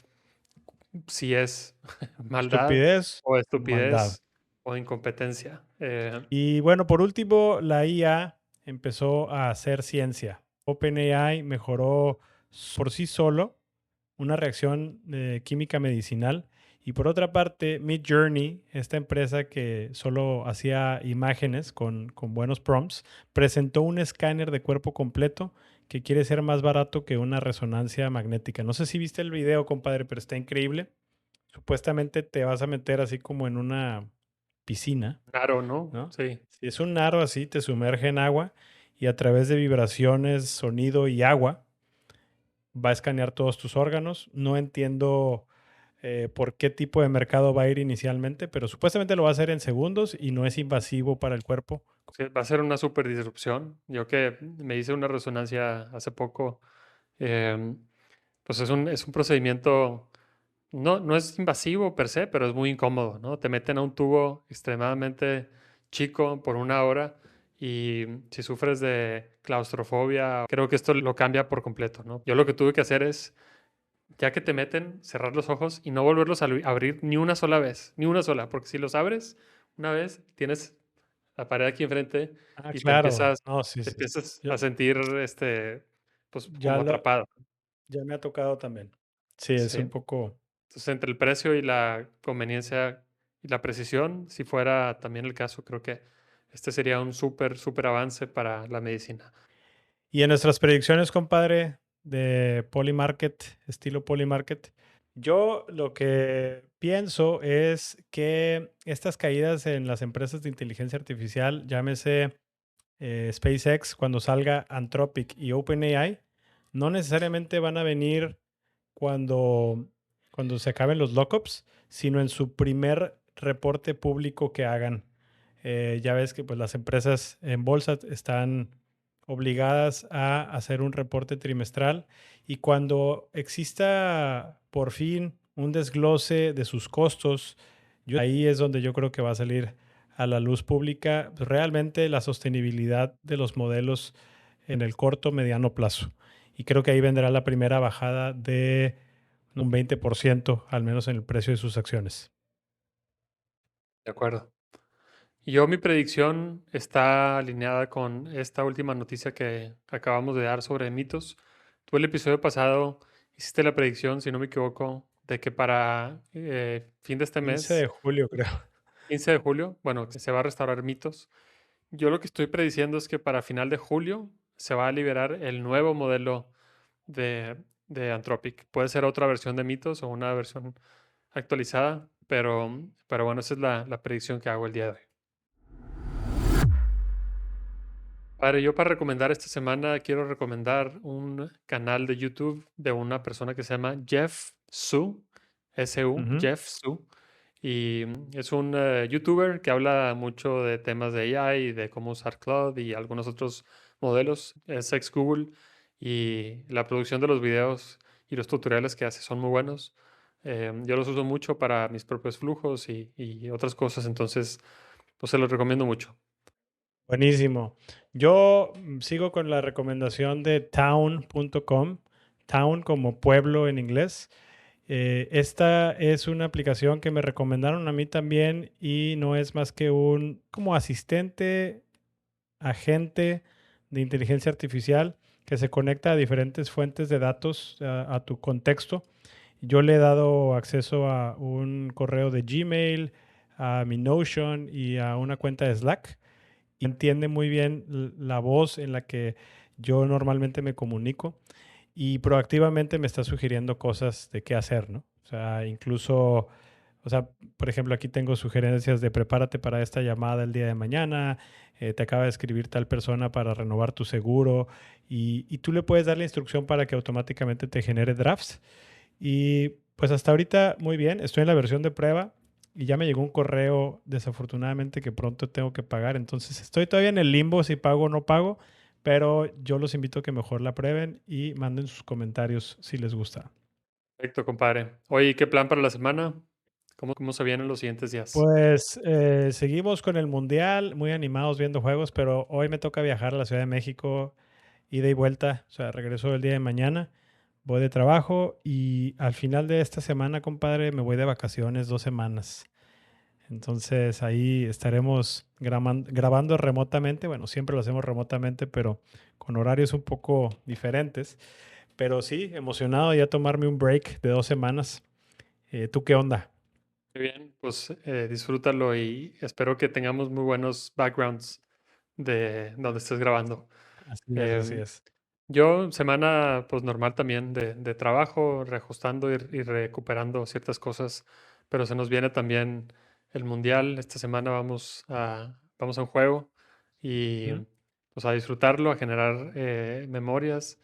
si es maldad Estupidez o o maldad. estupidez o incompetencia. Y bueno, por último, la IA empezó a hacer ciencia. OpenAI mejoró por sí solo una reacción química medicinal. Y por otra parte, Midjourney, esta empresa que solo hacía imágenes con buenos prompts, presentó un escáner de cuerpo completo que quiere ser más barato que una resonancia magnética. No sé si viste el video, compadre, pero está increíble. Supuestamente te vas a meter así como en una piscina, Claro, ¿no? ¿no? Sí, Si es un aro así, te sumerge en agua y a través de vibraciones, sonido y agua va a escanear todos tus órganos. No entiendo por qué tipo de mercado va a ir inicialmente, pero supuestamente lo va a hacer en segundos y no es invasivo para el cuerpo. sí, va a ser una super disrupción. Yo que me hice una resonancia hace poco, em, pues es un procedimiento. No es invasivo per se, pero es muy incómodo, ¿no? Te meten a un tubo extremadamente chico por una hora y si sufres de claustrofobia, creo que esto lo cambia por completo, ¿no? Yo lo que tuve que hacer es, ya que te meten, cerrar los ojos y no volverlos a abrir ni una sola vez, ni una sola, porque si los abres una vez, tienes la pared aquí enfrente Ah, y claro. No, sí, te sí. empiezas Yo, a sentir, pues ya, como atrapado. ya me ha tocado también. Sí, es un Sí. poco. Entonces, entre el precio y la conveniencia y la precisión, si fuera también el caso, creo que este sería un súper, súper avance para la medicina. Y en nuestras predicciones, compadre, de Polymarket, estilo Polymarket, yo lo que pienso es que estas caídas en las empresas de inteligencia artificial, llámese SpaceX, cuando salga Anthropic y OpenAI, no necesariamente van a venir cuando, cuando se acaben los lockups, sino en su primer reporte público que hagan. Ya ves que pues, las empresas en bolsa están obligadas a hacer un reporte trimestral y cuando exista por fin un desglose de sus costos, ahí es donde yo creo que va a salir a la luz pública pues, realmente la sostenibilidad de los modelos en el corto mediano plazo. Y creo que ahí vendrá la primera bajada de un 20%, al menos en el precio de sus acciones. De acuerdo. Yo, mi predicción está alineada con esta última noticia que acabamos de dar sobre mitos. Tú el episodio pasado hiciste la predicción, si no me equivoco, de que para fin de este 15 de mes, julio, creo. 15 de julio, bueno, que se va a restaurar mitos. Yo lo que estoy prediciendo es que para final de julio se va a liberar el nuevo modelo de Anthropic. Puede ser otra versión de Mitos o una versión actualizada, pero bueno, esa es la predicción que hago el día de hoy. Padre, yo para recomendar esta semana quiero recomendar un canal de YouTube de una persona que se llama Jeff Su, S-U, Ujú. Jeff Su. Y es un youtuber que habla mucho de temas de AI y de cómo usar Cloud y algunos otros modelos. Es ex Google y la producción de los videos y los tutoriales que hace son muy buenos. Yo los uso mucho para mis propios flujos y otras cosas, entonces pues se los recomiendo mucho. Buenísimo. Yo sigo con la recomendación de town.com, town como pueblo en inglés. Esta es una aplicación que me recomendaron a mí también y no es más que un como asistente, agente de inteligencia artificial que se conecta a diferentes fuentes de datos a tu contexto. Yo le he dado acceso a un correo de Gmail, a mi Notion y a una cuenta de Slack entiende muy bien la voz en la que yo normalmente me comunico y proactivamente me está sugiriendo cosas de qué hacer, ¿no? O sea, incluso, o sea, por ejemplo, aquí tengo sugerencias de prepárate para esta llamada el día de mañana, te acaba de escribir tal persona para renovar tu seguro y tú le puedes dar la instrucción para que automáticamente te genere drafts. Y pues hasta ahorita muy bien, estoy en la versión de prueba y ya me llegó un correo desafortunadamente que pronto tengo que pagar, entonces estoy todavía en el limbo si pago o no pago, pero yo los invito a que mejor la prueben y manden sus comentarios si les gusta. Perfecto, compadre. Oye, ¿y qué plan para la semana? ¿Cómo se vienen los siguientes días? Pues seguimos con el mundial, muy animados viendo juegos, pero hoy me toca viajar a la Ciudad de México, ida y vuelta, o sea, regreso el día de mañana, voy de trabajo y al final de esta semana, compadre, me voy de vacaciones 2 semanas. Entonces ahí estaremos grabando remotamente. Bueno, siempre lo hacemos remotamente, pero con horarios un poco diferentes. Pero sí, emocionado ya tomarme un break de 2 semanas. ¿Tú qué onda? Muy bien, pues disfrútalo y espero que tengamos muy buenos backgrounds de donde estés grabando. Así es, así Em, es. yo, semana pues normal también de trabajo, reajustando y recuperando ciertas cosas, pero se nos viene también el mundial. Esta semana vamos a un juego y Ujú. pues a disfrutarlo, a generar memorias.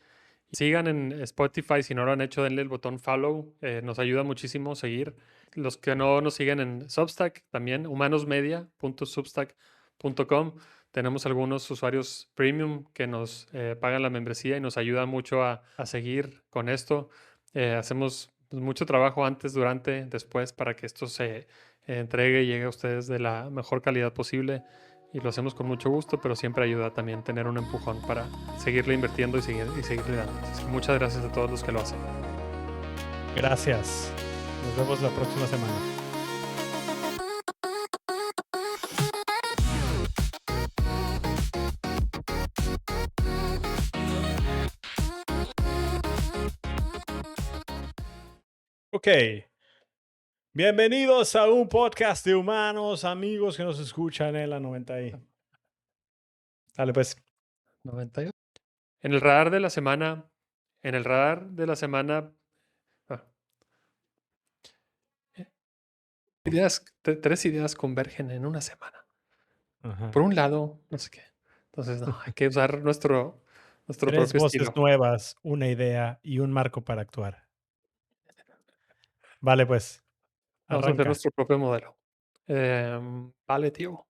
Sigan en Spotify, si no lo han hecho, denle el botón follow, nos ayuda muchísimo seguir. Los que no nos siguen en Substack también, humanosmedia.substack.com. Tenemos algunos usuarios premium que nos pagan la membresía y nos ayudan mucho a seguir con esto. Hacemos pues, mucho trabajo antes, durante, después para que esto se entregue y llegue a ustedes de la mejor calidad posible. Y lo hacemos con mucho gusto, pero siempre ayuda también tener un empujón para seguirle invirtiendo y seguirle dando. Así que muchas gracias a todos los que lo hacen. Gracias. Nos vemos la próxima semana. Ok. Bienvenidos a un podcast de humanos, amigos que nos escuchan en la 90 y... Dale pues. 98. En el radar de la semana, en el radar de la semana, ah, eh, tres ideas convergen en una semana. Ajá. Por un lado, no sé qué. Entonces, no, hay que usar nuestro Tres propio voces estilo. nuevas, una idea y un marco para actuar. Vale, pues, Vamos a hacer arranca. nuestro propio modelo. Vale, tío.